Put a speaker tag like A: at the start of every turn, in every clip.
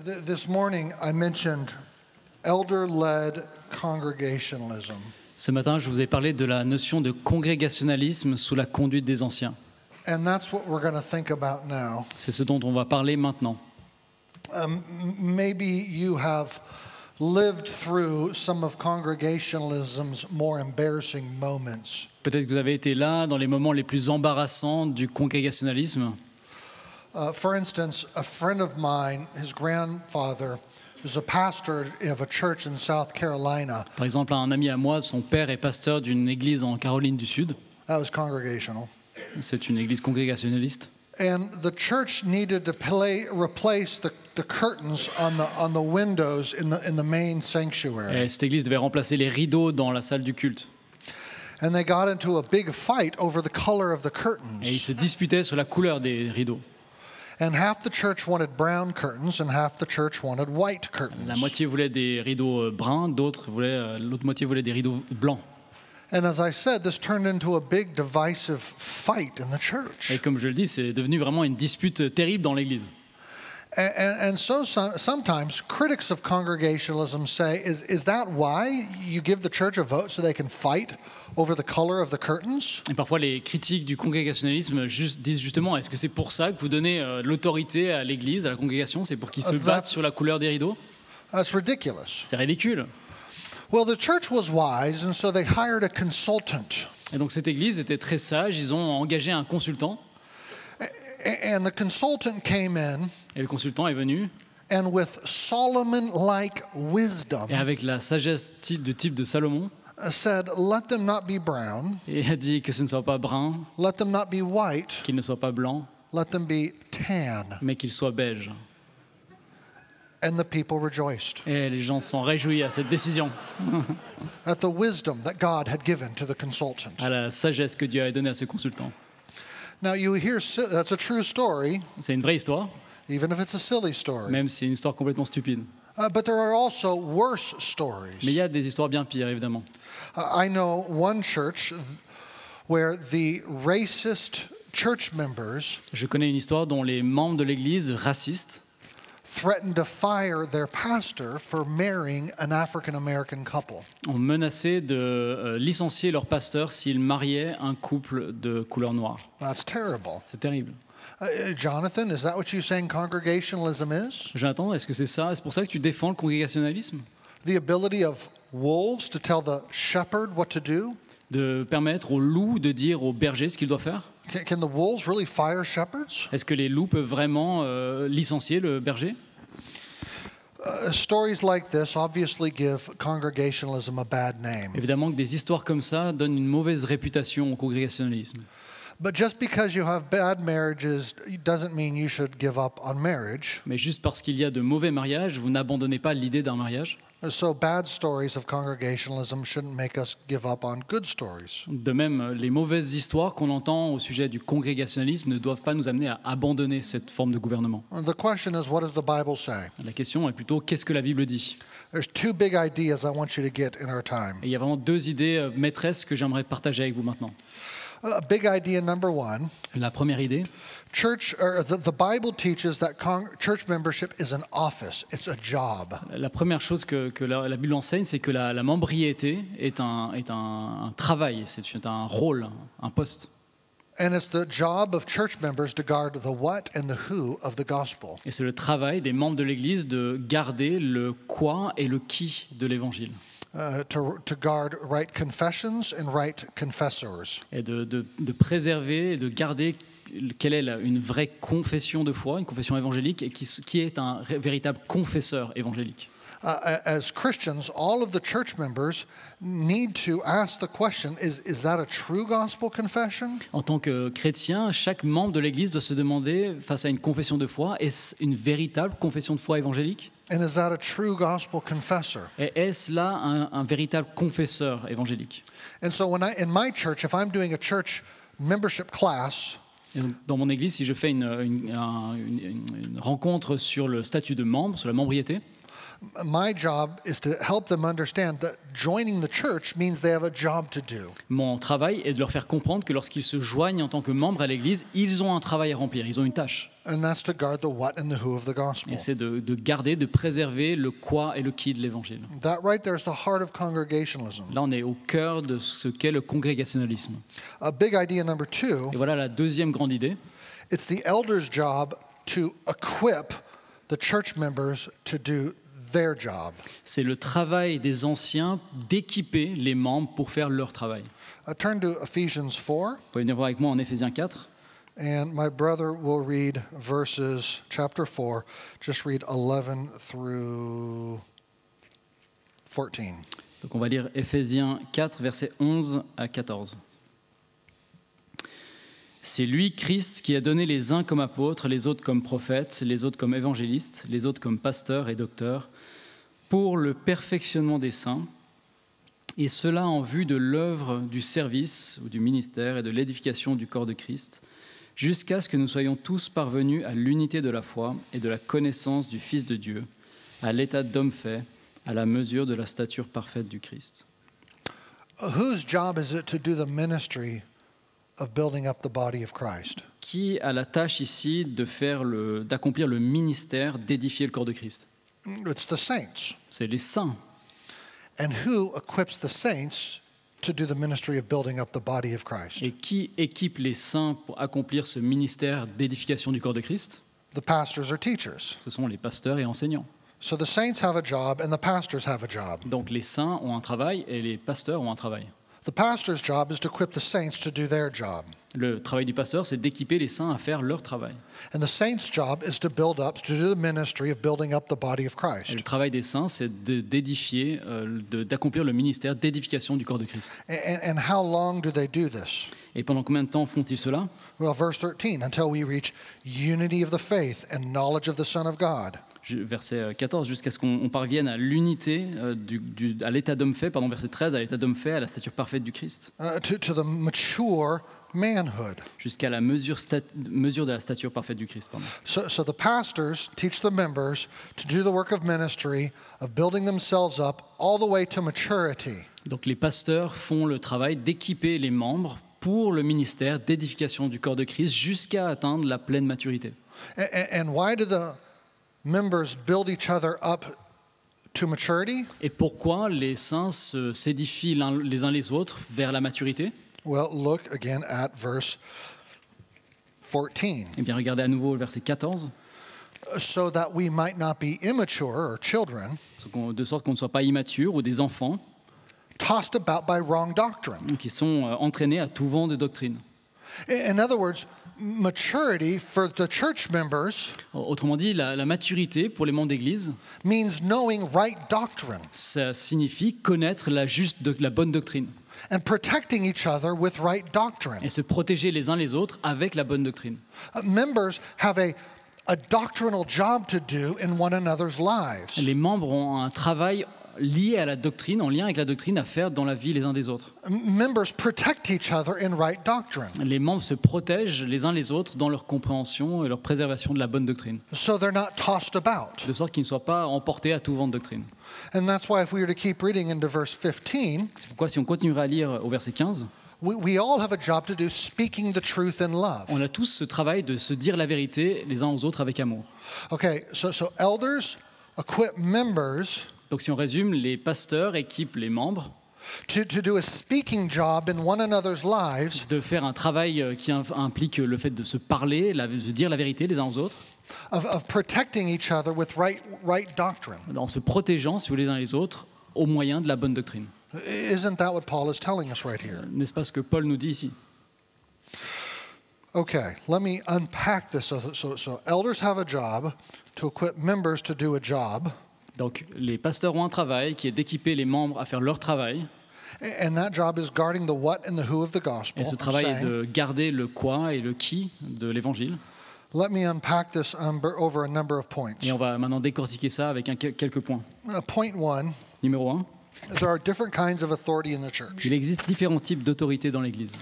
A: This morning I mentioned elder-led congregationalism.
B: Ce matin, je vous ai parlé de la notion de congrégationalisme sous la conduite des anciens.
A: And that's what we're going to think about now.
B: C'est ce dont on va parler maintenant.
A: Maybe you have lived through some of congregationalism's more embarrassing moments.
B: Peut-être que vous avez été là dans les moments les plus embarrassants du congrégationalisme.
A: For instance, a friend of mine, his grandfather, was a pastor of a church in South Carolina.
B: Par exemple, un ami à moi, son père est pasteur d'une église en Caroline du Sud.
A: That was congregational.
B: C'est une église congrégationaliste.
A: And the church needed to replace the curtains on the windows in the main sanctuary.
B: Et cette église devait remplacer les rideaux dans la salle du culte.
A: And they got into a big fight over the color of the curtains.
B: Et ils se disputaient sur la couleur des rideaux.
A: And half the church wanted brown curtains and half the church wanted white curtains.
B: La moitié voulait des rideaux bruns, l'autre moitié voulait des rideaux blancs.
A: And as I said, this turned into a big divisive fight in the church.
B: Et comme je le dis, c'est devenu vraiment une dispute terrible dans l'église.
A: And so sometimes critics of congregationalism say, is that why you give the church a vote so they can fight over the color of the curtains?
B: Et parfois, les critiques du congrégationalisme disent justement, est-ce que c'est pour ça que vous donnez l'autorité à l'église, à la congrégation? C'est pour qu'ils se battent sur la couleur des rideaux?
A: That's ridiculous.
B: C'est ridicule.
A: Well, the church was wise, and so they hired a consultant.
B: Et donc cette église était très sage, ils ont engagé un consultant.
A: And the consultant came in,
B: Et le consultant est venu.
A: and with Solomon-like wisdom,
B: Et avec la sagesse de type de Salomon,
A: said, let them not be brown,
B: et a dit que ce ne soit pas brun,
A: let them not be white,
B: qu'il ne soit pas blanc,
A: let them be tan.
B: mais qu'il soit beige.
A: And the people rejoiced
B: Et les gens sont réjouis à cette décision,
A: at the wisdom that God had given to the consultant.
B: à la sagesse que Dieu a donnée à ce consultant.
A: Now you hear, that's a true story,
B: C'est une vraie histoire,
A: even if it's a silly story.
B: même si c'est une histoire complètement stupide.
A: But there are also worse
B: Mais il
A: stories.
B: y a des histoires bien pires, évidemment.
A: I know one church where the racist church members
B: Je connais une histoire dont les membres de l'église racistes
A: threatened to fire their pastor for marrying an African American couple.
B: ont menacé de licencier leur pasteur s'il mariait un couple de couleur noire.
A: That's terrible.
B: C'est terrible.
A: Jonathan, is that what you're saying congregationalism is?
B: Jonathan, est-ce que c'est ça? Est-ce pour ça que tu défends le congrégationalisme?
A: The ability of wolves to tell the shepherd what to do?
B: De permettre aux loups de dire aux bergers ce qu'ils doivent faire?
A: Can the wolves really fire shepherds?
B: Est-ce que les loups peuvent vraiment licencier le berger?
A: Stories like this obviously give congregationalism a bad name.
B: Évidemment que des histoires comme ça donnent une mauvaise réputation au congrégationalisme.
A: But just because you have bad marriages doesn't mean you should give up on marriage.
B: Mais juste parce qu'il y a de mauvais mariages, vous n'abandonnez pas l'idée d'un mariage.
A: So bad stories of congregationalism shouldn't make us give up on good stories.
B: De même, les mauvaises histoires qu'on entend au sujet du congrégationalisme ne doivent pas nous amener à abandonner cette forme de gouvernement.
A: The question is, what does the Bible say?
B: La question est plutôt qu'est-ce que la Bible dit?
A: There's two big ideas I want you to get in our time.
B: Et il y a vraiment deux idées maîtresses que j'aimerais partager avec vous maintenant.
A: Big idea number one.
B: La première idée,
A: The Bible teaches that church membership is an office. It's a job.
B: la première chose que la Bible enseigne, c'est que la membriété est un travail, c'est un rôle, un poste.
A: And it's the job of church members to guard the what and the who of the gospel.
B: Et c'est le travail des membres de l'Église de garder le quoi et le qui de l'Évangile.
A: To guard right confessions and right confessors.
B: Et de préserver et de garder quelle est une vraie confession de foi, une confession évangélique, et qui est un véritable confesseur évangélique.
A: As Christians, all of the church members need to ask the question, is that a true gospel confession?
B: En tant que chrétien, chaque membre de l'Église doit se demander, face à une confession de foi, est-ce une véritable confession de foi évangélique?
A: And is that a true gospel confessor?
B: Et est-ce là un véritable confesseur évangélique?
A: And so in my church, if I'm doing a church membership class,
B: Et donc, dans mon église, si je fais une rencontre sur le statut de membre, sur la membriété,
A: My job is to help them understand that joining the church means they have a job to do.
B: Mon travail est de leur faire comprendre que lorsqu'ils se joignent en tant que membres à l'Église, ils ont un travail à remplir, ils ont une tâche.
A: And that's to guard the what and the who of the gospel.
B: Et c'est de garder, de préserver le quoi et le qui de l'Évangile.
A: That right there is the heart of congregationalism.
B: Là, on est au cœur de ce qu'est le congrégationalisme.
A: A big idea number 2,
B: Et voilà la deuxième grande idée.
A: it's the elder's job to equip the church members to do their job.
B: C'est le travail des anciens d'équiper les membres pour faire leur travail.
A: Turn to Ephesians 4,
B: Vous pouvez venir voir avec moi en Éphésiens 4.
A: and my brother will read chapter 4, just read 11 through 14.
B: Donc on va lire Éphésiens 4, versets 11 à 14. C'est lui, Christ, qui a donné les uns comme apôtres, les autres comme prophètes, les autres comme évangélistes, les autres comme pasteurs et docteurs, pour le perfectionnement des saints, et cela en vue de l'œuvre du service ou du ministère et de l'édification du corps de Christ, jusqu'à ce que nous soyons tous parvenus à l'unité de la foi et de la connaissance du Fils de Dieu, à l'état d'homme fait, à la mesure de la stature parfaite du Christ.
A: Whose job is it to do the ministry of building up the body of Christ?
B: Qui a la tâche ici d'accomplir le ministère d'édifier le corps de Christ?
A: It's the saints.
B: C'est les saints.
A: And who equips the saints to do the ministry of building up the body of Christ?
B: Et qui équipe les saints pour accomplir ce ministère d'édification du corps de Christ?
A: The pastors or teachers.
B: Ce sont les pasteurs et enseignants.
A: So the saints have a job and the pastors have a job.
B: Donc les saints ont un travail et les pasteurs ont un travail.
A: The pastor's job is to equip the saints to do their job.
B: Le travail du pasteur, c'est d'équiper les saints à faire leur travail.
A: And the saints' job is to build up, to do the ministry of building up the body of
B: Et
A: Christ.
B: le travail des saints, c'est d'édifier, d'accomplir le ministère d'édification du corps de Christ.
A: And how long do they do this?
B: Et pendant combien de temps font-ils cela?
A: Well, verse 13, until we reach unity of the faith and knowledge of the Son of God.
B: Verset 14, jusqu'à ce qu'on parvienne à l'unité, à l'état d'homme fait, verset 13, à l'état d'homme fait, à la stature parfaite du Christ,
A: To the mature manhood.
B: jusqu'à la mesure de la stature parfaite du Christ. Pardon.
A: So the pastors teach the members to do the work of ministry, of building themselves up all the way to maturity.
B: Donc les pasteurs font le travail d'équiper les membres pour le ministère d'édification du corps de Christ jusqu'à atteindre la pleine maturité.
A: And why do the members build each other up to maturity?
B: Et pourquoi les saints s'édifient les uns les autres vers la maturité?
A: Well, look again at verse 14.
B: Eh bien, regardez à nouveau le verset 14,
A: So that we might not be immature or children,
B: de sorte qu'on ne soit pas immature ou des enfants
A: tossed about by wrong doctrine.
B: qui sont entraînés à tout vent de doctrine.
A: In other words, maturity for the church members
B: Autrement dit, la maturité pour les membres d'Église,
A: means knowing right doctrine
B: ça signifie connaître la bonne doctrine
A: and protecting each other with right doctrine.
B: et se protéger les uns les autres avec la bonne doctrine.
A: Members have a doctrinal job to do in one another's lives.
B: Les membres ont un travail lié à la doctrine, en lien avec la doctrine à faire dans la vie les uns des autres.
A: Members protect each other in right doctrine.
B: Les membres se protègent les uns les autres dans leur compréhension et leur préservation de la bonne doctrine,
A: So they're not tossed about.
B: de sorte qu'ils ne soient pas emportés à tout vent de doctrine.
A: And that's why if we were to keep reading into verse 15,
B: C'est pourquoi si on continuera à lire au verset 15,
A: we all have a job to do speaking the truth in love.
B: on a tous ce travail de se dire la vérité les uns aux autres avec amour.
A: Okay, so elders equip members
B: Donc si on résume, les pasteurs équipent les membres
A: to do a speaking job in one another's lives
B: de faire un travail qui implique le fait de se parler, de se dire la vérité les uns aux autres,
A: of protecting each other with right doctrine.
B: en se protégeant, si vous voulez, les uns les autres, au moyen de la bonne doctrine.
A: Isn't that what Paul is telling us right here?
B: N'est-ce pas ce que Paul nous dit ici?
A: Okay, let me unpack this. So elders have a job to equip members to do a job,
B: Donc les pasteurs ont un travail qui est d'équiper les membres à faire leur travail.
A: and that job is guarding the what and the who of the gospel.
B: Et ce
A: I'm
B: travail est
A: saying.
B: de garder le quoi et le qui de l'évangile.
A: Let me unpack this over a number of points.
B: Et on va maintenant décortiquer ça avec quelques points.
A: Point 1,
B: Numéro 1,
A: there are different kinds of authority in the church.
B: il existe différents types d'autorité dans l'Église.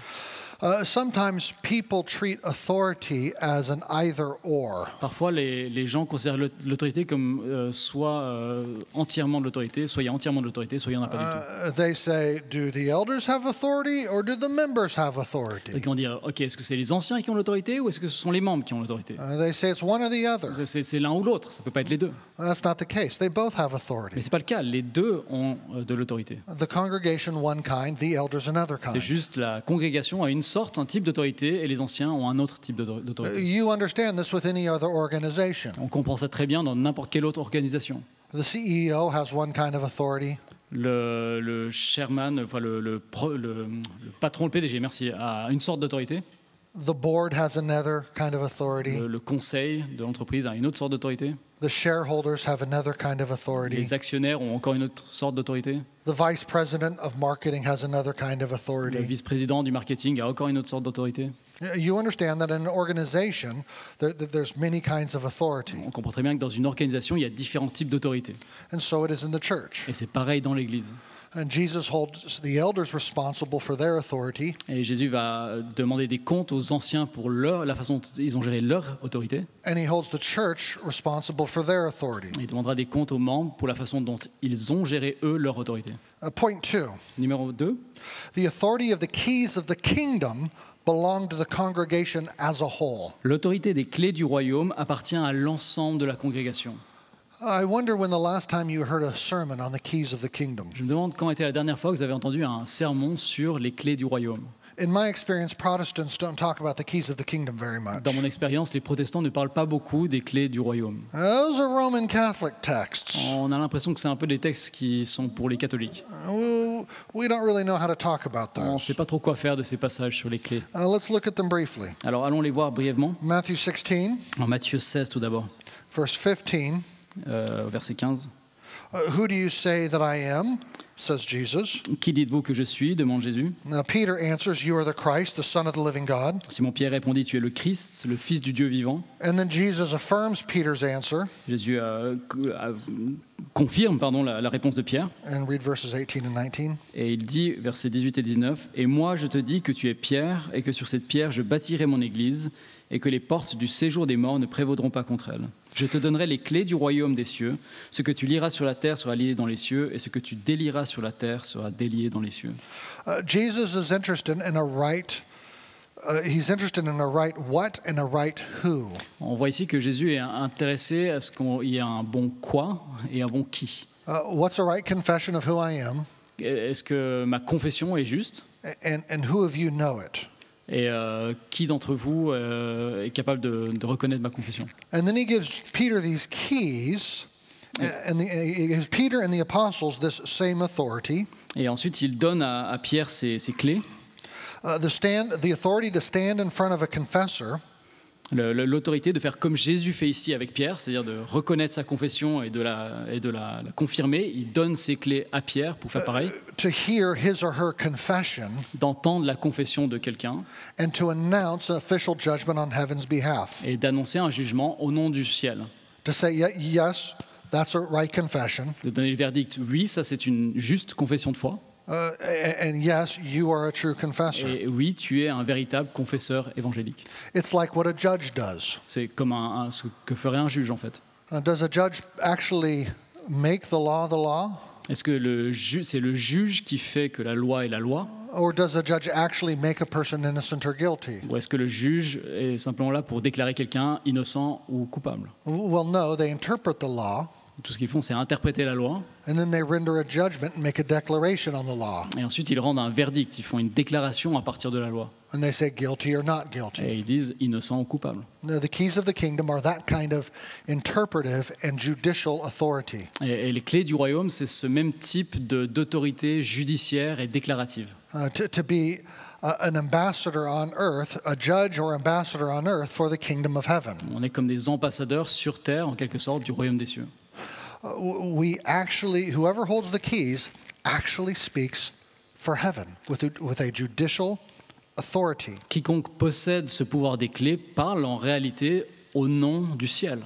A: Sometimes people treat authority as an either or.
B: Parfois, les gens considèrent l'autorité comme soit entièrement de l'autorité, soit il y a entièrement de l'autorité, soit il n'y en a pas du tout.
A: They say, do the elders have authority or do the members have authority?
B: Donc ils vont dire, ok, est-ce que c'est les anciens qui ont l'autorité ou est-ce que ce sont les membres qui ont l'autorité?
A: They say it's one or the other.
B: C'est l'un ou l'autre, ça peut pas être les deux.
A: That's not the case. They both have
B: Mais
A: authority.
B: c'est pas le cas, les deux ont de l'autorité.
A: The congregation one kind, the elders another
B: C'est
A: kind.
B: juste la congrégation a une sorte, un type d'autorité et les anciens ont un autre type d'autorité.
A: You understand this with any other organization.
B: On comprend ça très bien dans n'importe quelle autre organisation.
A: The CEO has one kind of authority.
B: Le chairman, enfin le patron, le PDG, merci, a une sorte d'autorité.
A: The board has another kind of authority.
B: Le conseil de l'entreprise a une autre sorte d'autorité.
A: The shareholders have another kind of authority.
B: Les actionnaires ont encore une autre sorte d'autorité.
A: The vice president of marketing has another kind of
B: Le
A: authority.
B: vice-président du marketing a encore une autre sorte d'autorité.
A: You understand that in an organization, there's many kinds of authority.
B: On comprend très bien que dans une organisation, il y a différents types d'autorité.
A: And so it is in the church.
B: Et c'est pareil dans l'Église.
A: And Jesus holds the elders responsible for their authority.
B: Et Jésus va demander des comptes aux anciens pour la façon dont ils ont géré leur autorité.
A: And he holds the church responsible for their authority.
B: Il demandera des comptes aux membres pour la façon dont ils ont géré, eux, leur autorité.
A: Point 2.
B: Numéro 2,
A: The authority of the keys of the kingdom belong to the congregation as a whole.
B: l'autorité des clés du royaume appartient à l'ensemble de la congrégation.
A: I wonder when the last time you heard a sermon on the keys of the kingdom.
B: Je me demande quand était la dernière fois que vous avez entendu un sermon sur les clés du royaume.
A: In my experience, Protestants don't talk about the keys of the kingdom very much.
B: Dans mon expérience, les protestants ne parlent pas beaucoup des clés du royaume.
A: Those are Roman Catholic texts.
B: On a l'impression que c'est un peu des textes qui sont pour les catholiques.
A: We don't really know how to talk about
B: On ne
A: those.
B: sait pas trop quoi faire de ces passages sur les clés.
A: Let's look at them briefly.
B: Alors allons les voir brièvement.
A: Matthew 16,
B: En Matthieu 16 tout d'abord,
A: verse 15.
B: verset 15.
A: Who do you say that I am? Says Jesus.
B: Qui dites-vous que je suis demande Jésus.
A: Now Peter answers, you are the Christ, the Son of the living God.
B: Simon-Pierre répondit, tu es le Christ, le Fils du Dieu vivant.
A: And then Jesus affirms Peter's answer.
B: Jésus confirme la réponse de Pierre.
A: And read verses 18 and 19.
B: Et il dit, versets 18 et 19, « Et moi je te dis que tu es Pierre, et que sur cette pierre je bâtirai mon église, et que les portes du séjour des morts ne prévaudront pas contre elle. Je te donnerai les clés du royaume des cieux. Ce que tu liras sur la terre sera lié dans les cieux, et ce que tu délieras sur la terre sera délié dans les cieux. »
A: Jesus is interested in a right. He's interested in a right what and a right who.
B: On voit ici que Jésus est intéressé à ce qu'il y ait un bon quoi et un bon qui.
A: What's a right confession of who I am,
B: Est-ce que ma confession est juste?
A: and who of you know it?
B: Et qui d'entre vous est capable de reconnaître ma confession?
A: And then he gives Peter these keys, and he gives Peter and the apostles this same authority.
B: Et ensuite, il donne à Pierre ces clés.
A: The authority to stand in front of a confessor,
B: L'autorité de faire comme Jésus fait ici avec Pierre, c'est-à-dire de reconnaître sa confession et de la confirmer. Il donne ses clés à Pierre pour faire pareil,
A: to hear his or her confession,
B: d'entendre la confession de quelqu'un
A: and to announce an official judgment on heaven's behalf.
B: et d'annoncer un jugement au nom du ciel.
A: To say, yes, that's a right confession,
B: De donner le verdict, oui, ça c'est une juste confession de foi.
A: and yes, you are a true confessor.
B: Et oui, tu es un véritable confesseur évangélique.
A: It's like what a judge does.
B: C'est comme ce que ferait un juge en fait.
A: Does a judge actually make the law?
B: Est-ce que c'est le juge qui fait que la loi est la loi?
A: Or does a judge actually make a person innocent or guilty?
B: Ou est-ce que le juge est simplement là pour déclarer quelqu'un innocent ou coupable?
A: Well, no, they interpret the law,
B: Tout ce qu'ils font, c'est interpréter la loi,
A: and then they render a judgment and make a declaration on the law.
B: et ensuite ils rendent un verdict, ils font une déclaration à partir de la loi.
A: And they say guilty or not
B: Et
A: guilty.
B: ils disent innocent ou coupable.
A: Now, the keys of the kingdom are that kind of interpretive and judicial authority.
B: Et les clés du royaume, c'est ce même type d'autorité judiciaire et déclarative.
A: To be an ambassador on earth, a judge or ambassador on earth for the kingdom of heaven.
B: On est comme des ambassadeurs sur terre, en quelque sorte, du royaume des cieux.
A: Whoever holds the keys actually speaks for heaven with a judicial authority.
B: Quiconque possède ce pouvoir des clés parle en réalité au nom du ciel.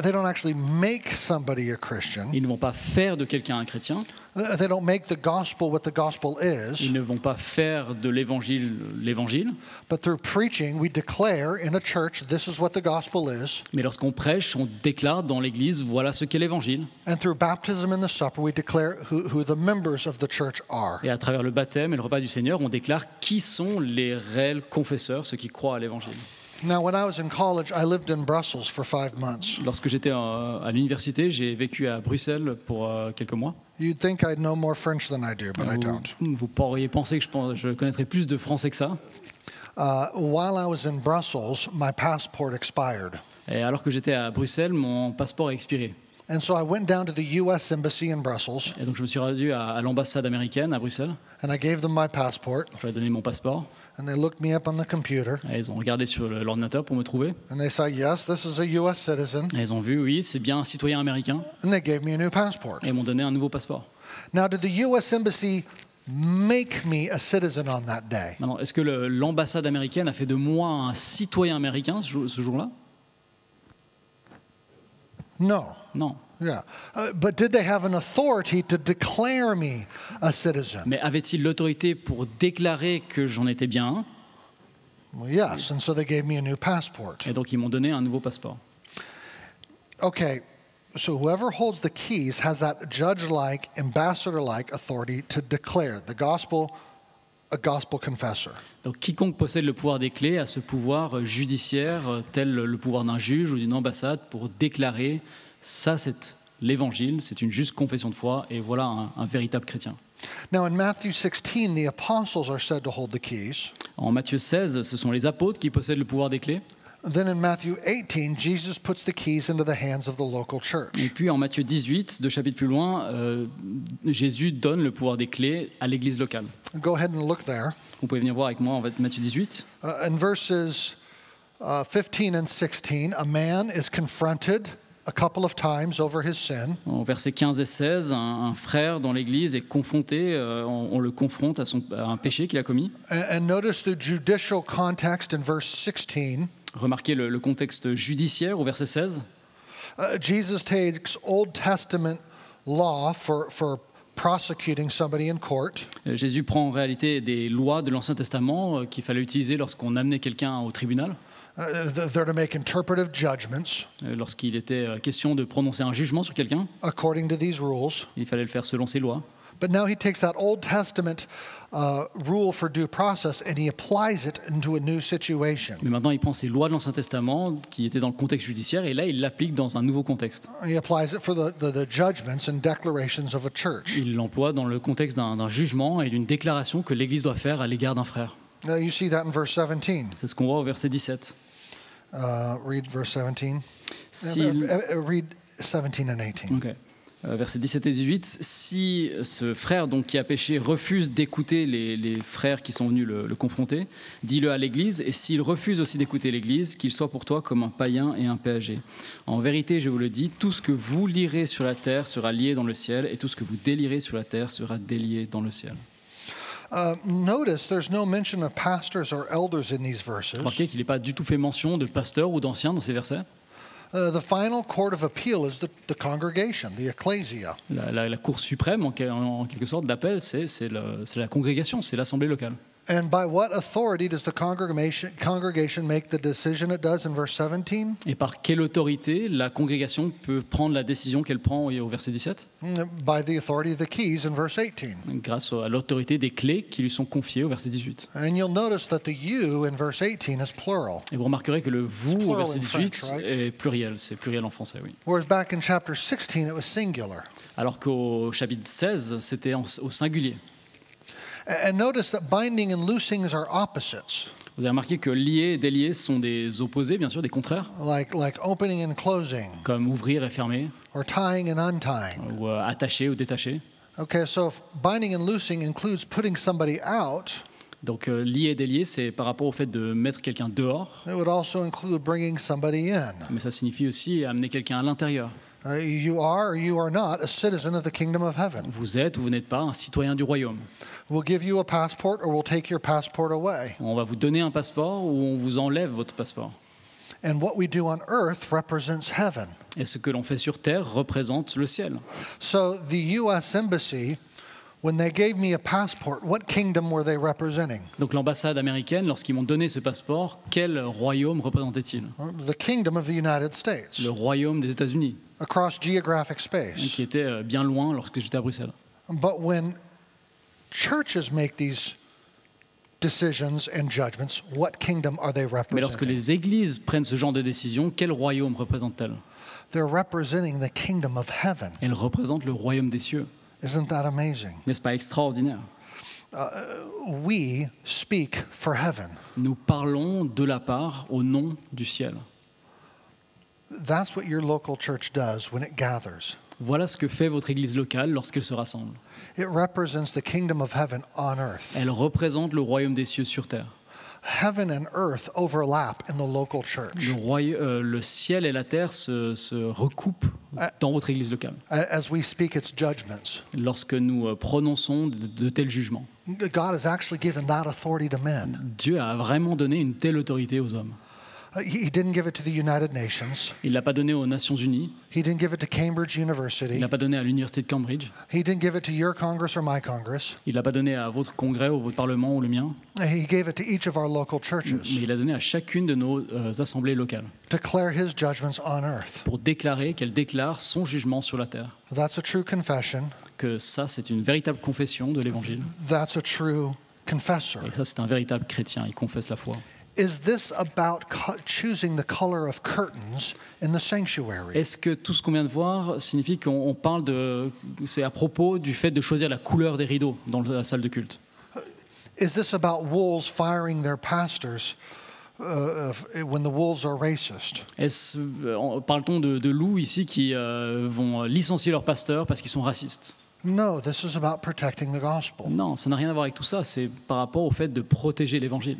A: They don't actually make somebody a Christian.
B: Ils ne vont pas faire de quelqu'un un chrétien.
A: They don't make the gospel what the gospel is.
B: Ils ne vont pas faire de l'évangile l'évangile.
A: But through preaching, we declare in a church, this is what the gospel is.
B: Mais lorsqu'on prêche, on déclare dans l'Église, voilà ce qu'est l'évangile.
A: And through baptism and the supper, we declare who the members of the church are.
B: Et à travers le baptême et le repas du Seigneur, on déclare qui sont les réels confesseurs, ceux qui croient à l'évangile.
A: Now, when I was in college, I lived in Brussels for 5 months.
B: Lorsque j'étais à l'université, j'ai vécu à Bruxelles pour quelques mois.
A: You'd think I'd know more French than I do, but I don't.
B: Vous pourriez penser que je connaîtrais plus de français que ça.
A: While I was in Brussels, my passport expired.
B: Et alors que j'étais à Bruxelles, mon passeport a expiré.
A: And so I went down to the U.S. Embassy in Brussels,
B: Et donc je me suis rendu à l'ambassade américaine à Bruxelles.
A: and I gave them my passport,
B: Je leur ai donné mon passeport.
A: and they looked me up on the computer,
B: Et ils ont regardé sur l'ordinateur pour me trouver.
A: and they said, yes, this is a U.S. citizen,
B: Et ils ont vu, oui, c'est bien un citoyen américain.
A: and they gave me a new passport.
B: Et ils m'ont donné un nouveau passeport.
A: Now, did the U.S. Embassy make me a citizen on that day?
B: Maintenant, est-ce que l'ambassade américaine a fait de moi un citoyen américain ce jour-là?
A: No.
B: Non.
A: Yeah. But did they have an authority to declare me a citizen?
B: Mais avait-il l'autorité pour déclarer que j'en étais bien un?
A: Well, yes, and so they gave me a new passport.
B: Et donc ils m'ont donné un nouveau passeport.
A: Okay, so whoever holds the keys has that judge-like, ambassador-like authority to declare the gospel, a gospel confessor.
B: Donc quiconque possède le pouvoir des clés a ce pouvoir judiciaire, tel le pouvoir d'un juge ou d'une ambassade, pour déclarer ça c'est l'évangile, c'est une juste confession de foi, et voilà un véritable chrétien.
A: Now in Matthew 16, the apostles are said to hold the keys.
B: En Matthieu 16, ce sont les apôtres qui possèdent le pouvoir des clés.
A: Then in Matthew 18, Jesus puts the keys into the hands of the local
B: Et
A: church.
B: puis en Matthieu 18, deux chapitres plus loin, Jésus donne le pouvoir des clés à l'église locale.
A: Go ahead and look there.
B: Vous pouvez venir voir avec moi en fait, Matthieu 18.
A: In verses 15 and 16, a man is confronted a couple of times over his sin.
B: En versets 15 et 16, un frère dans l'église est confronté, on le confronte à un péché qu'il a commis.
A: And notice the judicial context in verse 16.
B: Remarquez le contexte judiciaire au verset 16.
A: Jesus takes Old Testament law for prosecuting somebody in court.
B: Jésus prend en réalité des lois de l'Ancien Testament qu'il fallait utiliser lorsqu'on amenait quelqu'un au tribunal,
A: They're to make interpretive judgments
B: lorsqu'il était question de prononcer un jugement sur quelqu'un.
A: according to these rules.
B: Il fallait le faire selon ces lois.
A: But now he takes that Old Testament rule for due process and he applies it into a new situation.
B: Mais maintenant, il prend ces lois de l'Ancien Testament qui étaient dans le contexte judiciaire et là, il l'applique dans un nouveau contexte.
A: He applies it for the judgments and declarations of a church.
B: Il l'emploie dans le contexte d'un jugement et d'une déclaration que l'Église doit faire à l'égard d'un frère.
A: Now you see that in verse 17.
B: C'est ce qu'on voit au verset 17.
A: Read verse 17.
B: S'il-
A: Read 17 and 18.
B: Ok. Versets 17 et 18. Si ce frère donc, qui a péché refuse d'écouter les frères qui sont venus le confronter, dis-le à l'Église, et s'il refuse aussi d'écouter l'Église, qu'il soit pour toi comme un païen et un péager. En vérité, je vous le dis, tout ce que vous lirez sur la terre sera lié dans le ciel, et tout ce que vous délirez sur la terre sera délié dans le ciel.
A: Notice there's no mention of pastors or elders in these verses.
B: Remarquez qu'il n'est pas du tout fait mention de pasteurs ou d'anciens dans ces versets.
A: The final court of appeal is the congregation, the ecclesia.
B: La Cour suprême, en quelque sorte, d'appel, c'est la congrégation, c'est l'assemblée locale.
A: And by what authority does the congregation make the decision it does in verse 17?
B: Et par quelle autorité la congrégation peut prendre la décision qu'elle prend au verset 17 ?
A: By the authority of the keys in verse 18.
B: Grâce à l'autorité des clés qui lui sont confiées au verset 18.
A: And you'll notice that the you in verse 18 is plural.
B: Et vous remarquerez que le vous au verset
A: It's plural in
B: 18
A: French, right?
B: est pluriel, c'est pluriel en français, oui.
A: Whereas back in chapter 16 it was singular.
B: Alors qu'au chapitre 16, c'était au singulier.
A: And notice that binding and loosing are opposites,
B: Vous avez remarqué que lier et délier sont des opposés, bien sûr, des contraires,
A: like opening and closing,
B: comme ouvrir et fermer,
A: or tying and untying.
B: ou attacher ou détacher.
A: Okay, so if binding and loosing includes putting somebody out,
B: Donc lier et délier, c'est par rapport au fait de mettre quelqu'un dehors,
A: it would also include bringing somebody in.
B: mais ça signifie aussi amener quelqu'un à l'intérieur.
A: You are or you are not a citizen of the kingdom of heaven.
B: Vous êtes ou vous n'êtes pas un citoyen du royaume.
A: We'll give you a passport or we'll take your passport away.
B: On va vous donner un passeport ou on vous enlève votre passeport.
A: And what we do on earth represents heaven.
B: Et ce que l'on fait sur terre représente le ciel.
A: So the U.S. Embassy, when they gave me a passport, what kingdom were they representing?
B: Donc l'ambassade américaine, lorsqu'ils m'ont donné ce passeport, quel royaume représentait-il?
A: The kingdom of the United States,
B: Le royaume des États-Unis,
A: across geographic space.
B: qui était bien loin lorsque j'étais à Bruxelles.
A: But when churches make these decisions and judgments, what kingdom are they
B: Mais lorsque
A: representing?
B: les églises prennent ce genre de décision, quel royaume représente-t-elle?
A: They're representing the kingdom of heaven.
B: Elle représente le royaume des cieux.
A: Isn't that amazing?
B: N'est-ce pas extraordinaire?
A: We speak for heaven.
B: Nous parlons de la part au nom du ciel.
A: That's what your local church does when it gathers.
B: Voilà ce que fait votre église locale lorsqu'elle se rassemble.
A: It represents the kingdom of heaven on earth.
B: Elle représente le royaume des cieux sur terre.
A: Heaven and earth overlap in the local church.
B: Le ciel et la terre se recoupent dans votre église locale
A: As we speak its judgments,
B: lorsque nous prononçons de tels jugements.
A: God has actually given that authority to men.
B: Dieu a vraiment donné une telle autorité aux hommes.
A: He didn't give it to the United Nations.
B: Il ne l'a pas donné aux Nations Unies,
A: He didn't give it to Cambridge
B: il ne
A: University.
B: l'a pas donné à l'Université de Cambridge,
A: He didn't give it to your Congress or my Congress.
B: il ne l'a pas donné à votre congrès ou votre parlement ou le mien,
A: He gave it to each of our local
B: mais
A: churches
B: il l'a donné à chacune de nos assemblées locales
A: to declare his judgments on earth.
B: pour déclarer qu'elle déclare son jugement sur la terre.
A: That's a true confession.
B: Que ça, c'est une véritable confession de l'Évangile.
A: That's a true confessor.
B: Et ça, c'est un véritable chrétien, il confesse la foi.
A: Is this about choosing the color of curtains in the sanctuary?
B: Est-ce que tout ce qu'on vient de voir signifie qu'on parle de... C'est à propos du fait de choisir la couleur des rideaux dans la salle de culte?
A: Is this about wolves firing their pastors when the wolves are racist?
B: Parle-t-on de loups ici qui vont licencier leurs pasteurs parce qu'ils sont racistes?
A: No, this is about protecting the gospel
B: Non, ça n'a rien à voir avec tout ça, c'est par rapport au fait de protéger l'Évangile.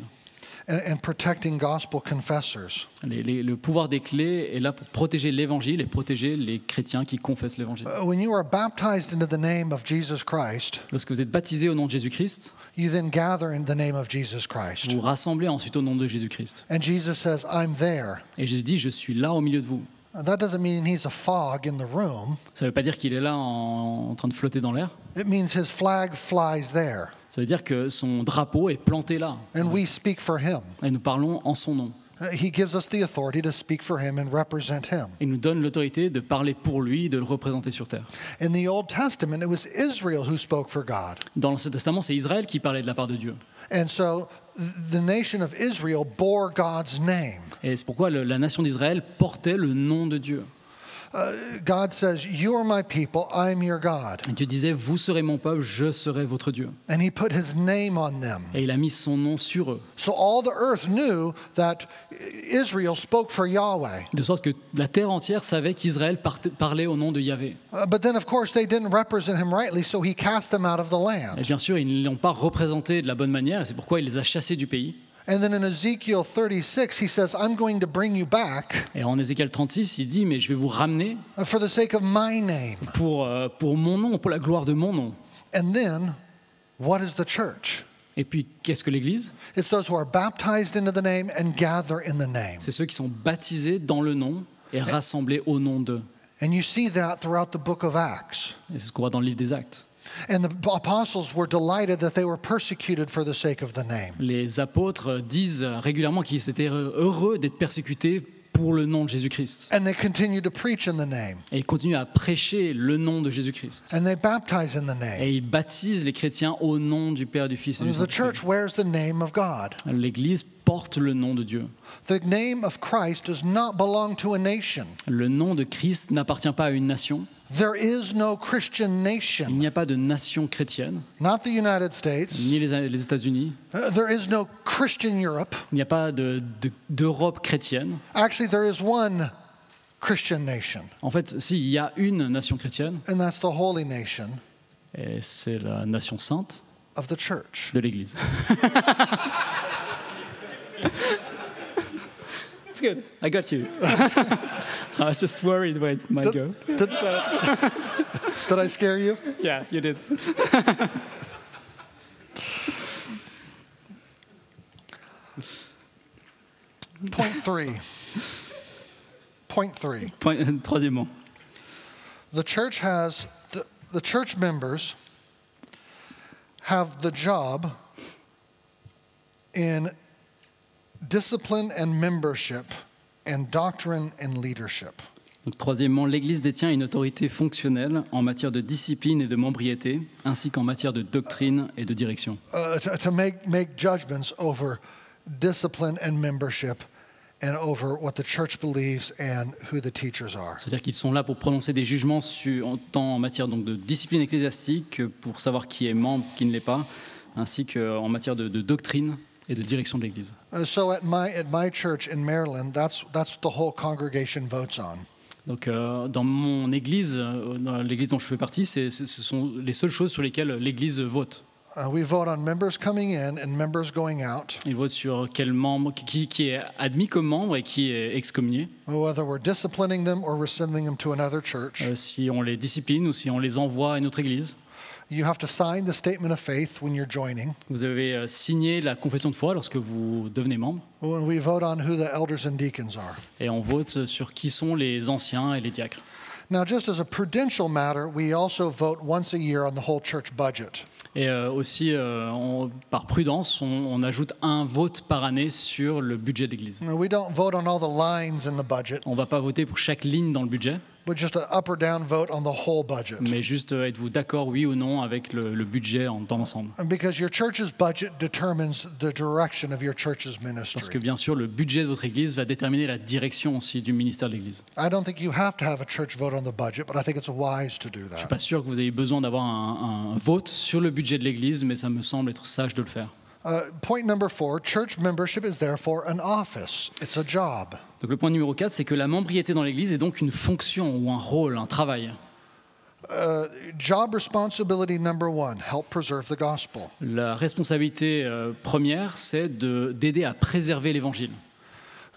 A: and protecting gospel confessors.
B: Le pouvoir des clés est là pour protéger l'Évangile et protéger les chrétiens qui confessent l'Évangile.
A: When you are baptized into the name of Jesus Christ,
B: Lorsque vous êtes baptisé au nom de Jésus-Christ,
A: you then gather in the name of Jesus Christ.
B: vous rassemblez ensuite au nom de Jésus-Christ.
A: And Jesus says, I'm there.
B: Et Jésus dit, je suis là au milieu de vous.
A: That doesn't mean he's a fog in the room.
B: Ça ne veut pas dire qu'il est là en train de flotter dans l'air.
A: It means his flag flies there.
B: Ça veut dire que son drapeau est planté là.
A: And we speak for him.
B: Et nous parlons en son nom.
A: He gives us the authority to speak for him and represent him.
B: Il nous donne l'autorité de parler pour lui, de le représenter sur terre.
A: In the Old Testament, it was Israel who spoke for God.
B: Dans l'Ancien Testament, c'est Israël qui parlait de la part de Dieu.
A: And so the nation of Israel bore God's name.
B: Et c'est pourquoi la nation d'Israël portait le nom de Dieu.
A: God says, you are my people, I'm your God.
B: Et Dieu disait, vous serez mon peuple, je serai votre Dieu.
A: And he put his name on them.
B: Et il a mis son nom sur eux.
A: So all the earth knew that Israel spoke for Yahweh.
B: De sorte que la terre entière savait qu'Israël parlait au nom de Yahvé.
A: But then, of course, they didn't represent him rightly, so he cast them out of the
B: Et
A: land.
B: bien sûr, ils ne l'ont pas représenté de la bonne manière, et c'est pourquoi il les a chassés du pays.
A: And then in Ezekiel 36, he says, I'm going to bring you back
B: Et en Ézéchiel 36, il dit, mais je vais vous ramener
A: for the sake of my name.
B: pour mon nom, pour la gloire de mon nom.
A: And then, what is the church?
B: Et puis, qu'est-ce que l'Église?
A: It's those who are baptized into the name and gather in the name.
B: C'est ceux qui sont baptisés dans le nom et rassemblés au nom d'eux.
A: And you see that throughout the book of Acts.
B: Et c'est ce qu'on voit dans le livre des Actes.
A: And the apostles were delighted that they were persecuted for the sake of the name.
B: Les apôtres disent régulièrement qu'ils étaient heureux d'être persécutés pour le nom de Jésus-Christ.
A: And they continue to preach in the name.
B: Et ils continuent à prêcher le nom de Jésus-Christ.
A: And they baptize in the name.
B: Et ils baptisent les chrétiens au nom du Père, du Fils et du
A: The
B: Saint-Esprit.
A: church wears the name of God.
B: L'Église porte le nom de Dieu.
A: The name of Christ does not belong to a nation.
B: Le nom de Christ n'appartient pas à une nation.
A: There is no Christian
B: Il
A: nation,
B: n'y a pas de nation chrétienne,
A: not the United States.
B: ni les États-Unis.
A: There is no Christian Europe.
B: Il n'y a pas d'Europe chrétienne.
A: Actually, there is one Christian nation,
B: En fait, si, il y a une nation chrétienne,
A: and that's the holy nation
B: et c'est la nation sainte
A: of the church.
B: de l'Église. It's good. I got you. I was just worried where it might go.
A: Did I scare you?
B: Yeah, you did.
A: Point 3. point 3.
B: Troisièmement,
A: The church members have the job in discipline and membership and doctrine and leadership.
B: donc, troisièmement, l'Église détient une autorité fonctionnelle en matière de discipline et de membriété, ainsi qu'en matière de doctrine et de direction.
A: To make judgments over discipline and membership and over what the church believes and who the teachers are.
B: C'est-à-dire qu'ils sont là pour prononcer des jugements tant en matière donc, de discipline ecclésiastique que pour savoir qui est membre, qui ne l'est pas, ainsi qu'en matière de doctrine et de direction de l'Église.
A: So at my church in Maryland, that's what the whole congregation votes on.
B: Donc, dans mon église, dans l'église dont je fais partie, ce sont les seules choses sur lesquelles l'Église vote.
A: We vote on members coming in and members going out,
B: Ils votent sur quel membre, qui est admis comme membre et qui est excommunié,
A: whether we're disciplining them or we're sending them to another church.
B: si on les discipline ou si on les envoie à une autre église.
A: You have to sign the statement of faith when you're joining.
B: Vous avez signé la confession de foi lorsque vous devenez membre.
A: When we vote on who the elders and deacons are.
B: Et on vote sur qui sont les anciens et les diacres.
A: Now, just as a prudential matter, we also vote once a year on the whole church budget.
B: Et aussi, par prudence, on ajoute un vote par année sur le budget de l'Église.
A: We don't vote on all the lines in the budget,
B: On ne va pas voter pour chaque ligne dans le budget,
A: but just an up or down vote on the whole budget.
B: mais juste êtes-vous d'accord, oui ou non, avec le budget dans l'ensemble.
A: Because your church's budget determines the direction of your church's
B: Parce que
A: ministry.
B: bien sûr, le budget de votre Église va déterminer la direction aussi du ministère de l'Église.
A: I don't think you have to have a church vote on the budget, but I think it's wise to do
B: Je ne suis
A: that.
B: pas sûr que vous ayez besoin d'avoir un vote sur le budget de l'Église, mais ça me semble être sage de le faire.
A: Point number 4, church membership is therefore an office. It's a job.
B: Donc le point numéro 4, c'est que la membriété dans l'Église est donc une fonction ou un rôle, un travail.
A: Job responsibility number 1, help preserve the gospel.
B: La responsabilité première, c'est d'aider à préserver l'Évangile.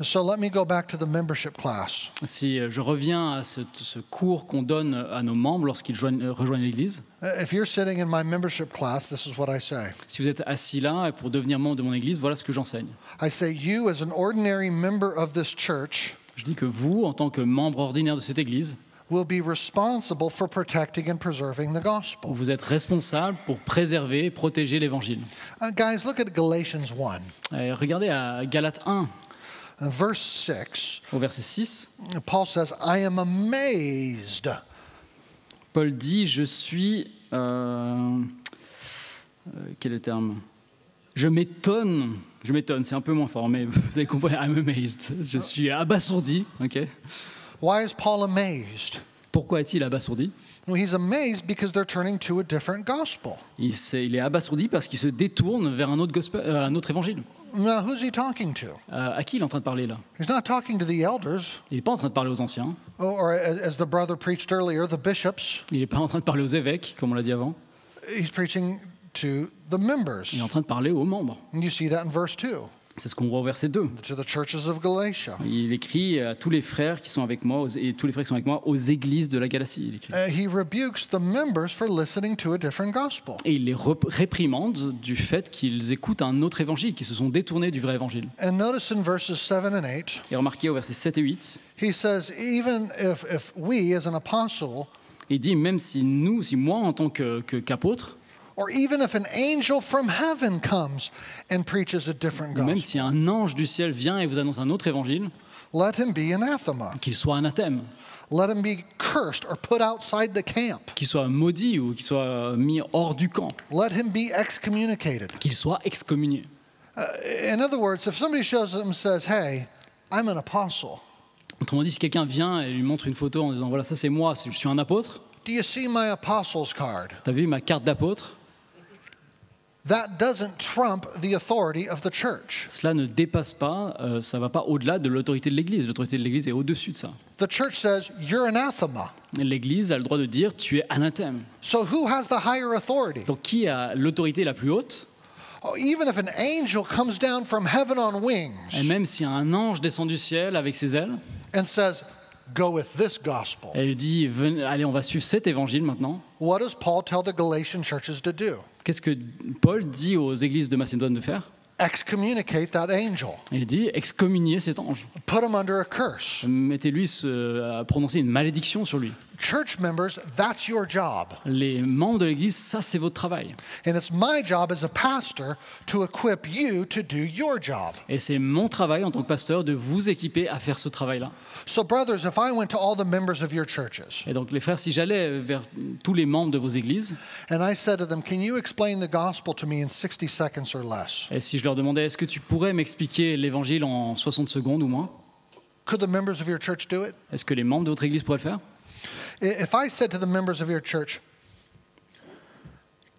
A: So let me go back to the membership class.
B: Si je reviens à ce cours qu'on donne à nos membres lorsqu'ils rejoignent l'Église,
A: If you're sitting in my membership class, this is what I say.
B: si vous êtes assis là pour devenir membre de mon Église, voilà ce que j'enseigne.
A: I say, you as an ordinary member of this church
B: Je dis que vous, en tant que membre ordinaire de cette Église,
A: will be responsible for protecting and preserving the gospel.
B: vous êtes responsable pour préserver et protéger l'Évangile.
A: Guys, look at Galatians 1,
B: Regardez à Galates 1,
A: verse 6.
B: au verset 6.
A: Paul says, I am amazed.
B: Paul dit, je suis... quel est le terme ? Je m'étonne, c'est un peu moins fort, mais vous avez compris, I'm amazed. Je suis abasourdi. Okay.
A: Why is Paul amazed?
B: Pourquoi est-il abasourdi ?
A: Well, he's amazed because they're turning to a different gospel.
B: Il est abasourdi parce qu'il se détourne vers un autre évangile.
A: Now, who's he talking to?
B: À qui il est en train de parler là ?
A: He's not talking to the elders,
B: Il n'est pas en train de parler aux anciens,
A: or as the brother preached earlier, the bishops.
B: il n'est pas en train de parler aux évêques, comme on l'a dit avant,
A: He's preaching to the members.
B: il est en train de parler aux membres.
A: And you see that in verse 2,
B: C'est ce qu'on voit au verset 2.
A: to the churches of Galatia.
B: Il écrit à tous les frères qui sont avec moi, et tous les frères qui sont avec moi, aux églises de la Galatie. Il écrit.
A: He rebukes the members for listening to a different gospel.
B: Et il les réprimande du fait qu'ils écoutent un autre évangile, qu'ils se sont détournés du vrai évangile.
A: And notice in verses 7 and 8,
B: Et remarquez au verset 7 et 8,
A: he says, even if we as an apostle,
B: il dit, même si moi en tant qu'apôtre,
A: or even if an angel from heaven comes and preaches a different
B: ou même
A: gospel,
B: si un ange du ciel vient et vous annonce un autre évangile,
A: let him be anathema.
B: qu'il soit anathème,
A: Let him be cursed or put outside the camp.
B: qu'il soit maudit ou qu'il soit mis hors du camp,
A: Let him be excommunicated.
B: qu'il soit excommunié.
A: In other words, if somebody shows up and says, hey, I'm an apostle,
B: Autrement dit, si quelqu'un vient et lui montre une photo en disant, voilà, ça c'est moi, je suis un apôtre,
A: do you see my apostle's card?
B: t'as vu ma carte d'apôtre ?
A: That doesn't trump the authority of the church.
B: Cela ne dépasse pas, ça ne va pas au-delà de l'autorité de l'Église. L'autorité de l'Église est au-dessus de ça.
A: The church says, you're anathema.
B: L'Église a le droit de dire, tu es anathème.
A: So who has the higher authority?
B: Donc qui a l'autorité la plus haute ?
A: Oh, even if an angel comes down from heaven on
B: Et
A: wings
B: même si un ange descend du ciel avec ses ailes,
A: and says, go with this gospel,
B: et lui dit, allez, on va suivre cet évangile maintenant,
A: what does Paul tell the Galatian churches to do?
B: qu'est-ce que Paul dit aux églises de Macédoine de faire ?
A: excommunicate that angel.
B: Et il dit excommuniez cet ange.
A: Put him under a curse.
B: Mettez-lui à prononcer une malédiction sur lui.
A: Church members, that's your job.
B: Les membres de l'Église, ça c'est votre travail.
A: And it's my job as a pastor to equip you to do your job.
B: Et c'est mon travail en tant que pasteur de vous équiper à faire ce travail-là.
A: So brothers, if I went to all the members of your churches
B: Et donc les frères, si j'allais vers tous les membres de vos églises,
A: and I said to them, can you explain the gospel to me in 60 seconds or less?
B: et si je leur demandais est-ce que tu pourrais m'expliquer l'évangile en 60 secondes ou moins,
A: Could the members of your church do it?
B: est-ce que les membres de votre église pourraient le faire?
A: If I said to the members of your church,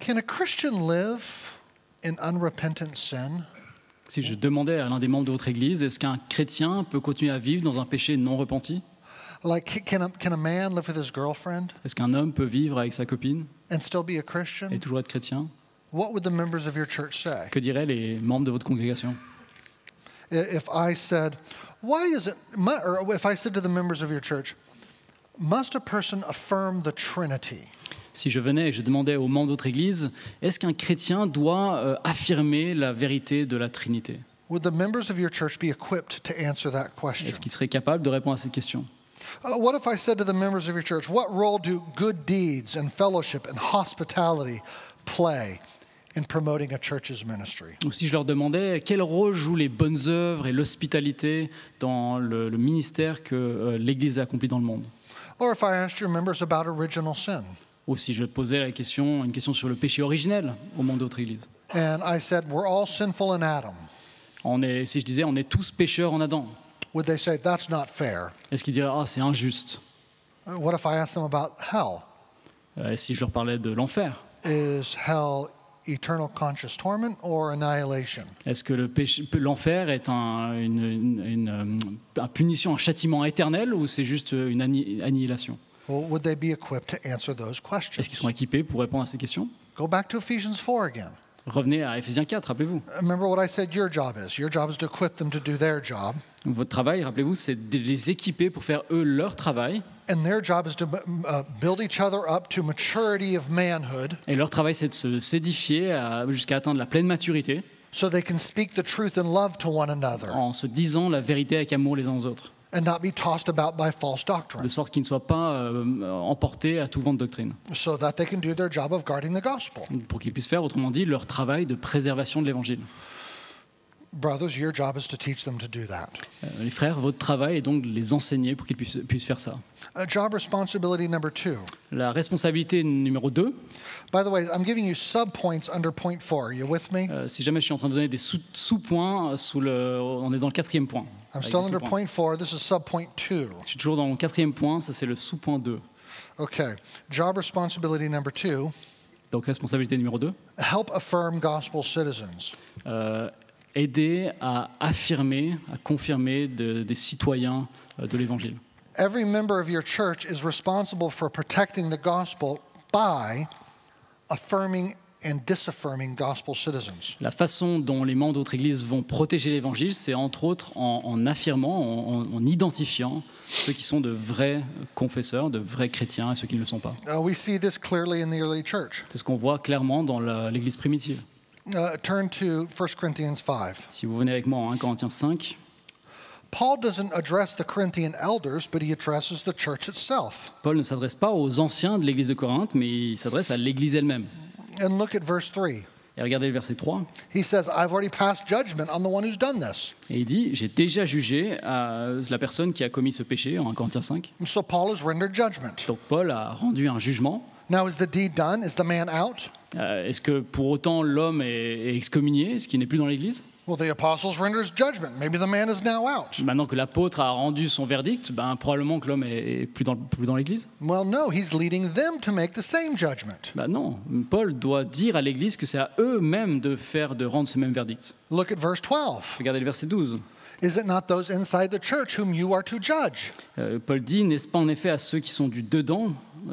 A: can a Christian live in unrepentant sin?
B: Si je demandais à l'un des membres de votre église, est-ce qu'un chrétien peut continuer à vivre dans un péché non repenti?
A: Like, can a man live with his girlfriend
B: Est-ce qu'un homme peut vivre avec sa copine
A: and still be a
B: et
A: Christian?
B: toujours être chrétien?
A: What would the members of your church say?
B: Que diraient les membres de votre congrégation?
A: If I said, or if I said to the members of your church, must a person affirm the Trinity?
B: Si je venais et je demandais aux membres de votre église, est-ce qu'un chrétien doit affirmer la vérité de la Trinité?
A: Would the members of your church be equipped to answer that question?
B: Est-ce qu'ils seraient capables de répondre à cette question?
A: What if I said to the members of your church, what role do good deeds and fellowship and hospitality play in promoting a church's ministry?
B: Ou si je leur demandais quel rôle jouent les bonnes œuvres et l'hospitalité dans le ministère que l'Église a accompli dans le monde?
A: Or if I asked your members about original sin,
B: Ou si je posais une question sur le péché originel aux membres de votre Église.
A: and I said, we're all sinful in Adam,
B: Si je disais on est tous pécheurs en Adam,
A: would they say, that's not fair?
B: est-ce qu'ils diraient ah c'est injuste?
A: What if I asked them about hell?
B: Et si je leur parlais de l'enfer,
A: Is hell eternal conscious torment or annihilation?
B: est-ce que l'enfer est une punition, un châtiment éternel ou c'est juste une annihilation?
A: Well, would they be equipped to answer those questions?
B: Est-ce qu'ils sont équipés pour répondre à ces questions?
A: Go back to Ephesians 4 again.
B: Revenez à Éphésiens 4, rappelez-vous.
A: Remember what I said your job is. Your job is to equip them to do their job.
B: Votre travail, rappelez-vous, c'est de les équiper pour faire eux leur travail.
A: And their job is to build each other up to maturity of manhood
B: Et leur travail, c'est de s'édifier jusqu'à atteindre la pleine maturité
A: so they can speak the truth in love to one another
B: en se disant la vérité avec amour les uns aux autres,
A: and not be tossed about by false
B: de
A: doctrine
B: sorte qu'ils ne soient pas emportés à tout vent de doctrine,
A: so that they can do their job of guarding the gospel.
B: pour qu'ils puissent faire, autrement dit, leur travail de préservation de l'Évangile.
A: Brothers, your job is to teach them to do that.
B: Les frères, votre travail est donc de les enseigner pour qu'ils puissent faire ça.
A: Job responsibility number 2.
B: La responsabilité numéro 2,
A: By the way, I'm giving you sub-points under point 4. Are you with me?
B: si jamais je suis en train de vous donner des sous-points, on est dans le 4e point.
A: I'm
B: Avec
A: still
B: des
A: under
B: sous-points.
A: point 4. This is sub-point 2.
B: Je suis toujours dans mon 4e point, ça c'est le sous-point 2.
A: Okay. Job responsibility number 2.
B: Donc responsabilité numéro 2,
A: Help affirm gospel citizens.
B: aider à affirmer, à confirmer des citoyens de l'Évangile.
A: Every member of your church is responsible for protecting the gospel by affirming and disaffirming gospel citizens.
B: La façon dont les membres de votre Église vont protéger l'Évangile, c'est entre autres en affirmant, en identifiant ceux qui sont de vrais confesseurs, de vrais chrétiens et ceux qui ne le sont pas.
A: We see this clearly in the early church.
B: C'est ce qu'on voit clairement dans l'Église primitive.
A: Turn to 1 Corinthians 5.
B: Si vous venez avec moi en 1 Corinthiens 5,
A: Paul doesn't address the Corinthian elders, but he addresses the church itself.
B: Paul ne s'adresse pas aux anciens de l'Église de Corinthe, mais il s'adresse à l'Église elle-même.
A: And look at verse 3.
B: Et regardez le verset 3,
A: He says, I've already passed judgment on the one who's done this.
B: et il dit « J'ai déjà jugé la personne qui a commis ce péché » en 1 Corinthiens 5.
A: So Paul has rendered judgment.
B: Donc Paul a rendu un jugement.
A: Now, is the deed done? Is the man out?
B: Est-ce que pour autant l'homme est excommunié? Est-ce qu'il n'est plus dans l'Église?
A: Well, the apostles rendered his judgment. Maybe the man is now out.
B: Maintenant que l'apôtre a rendu son verdict, probablement que l'homme est plus dans l'Église.
A: Well, no, he's leading them to make the same judgment.
B: Non, Paul doit dire à l'Église que c'est à eux-mêmes de rendre ce même verdict.
A: Look at verse 12.
B: Regardez le verset 12.
A: Is it not those inside the church whom you are to judge?
B: Paul dit, n'est-ce pas en effet à ceux qui sont du dedans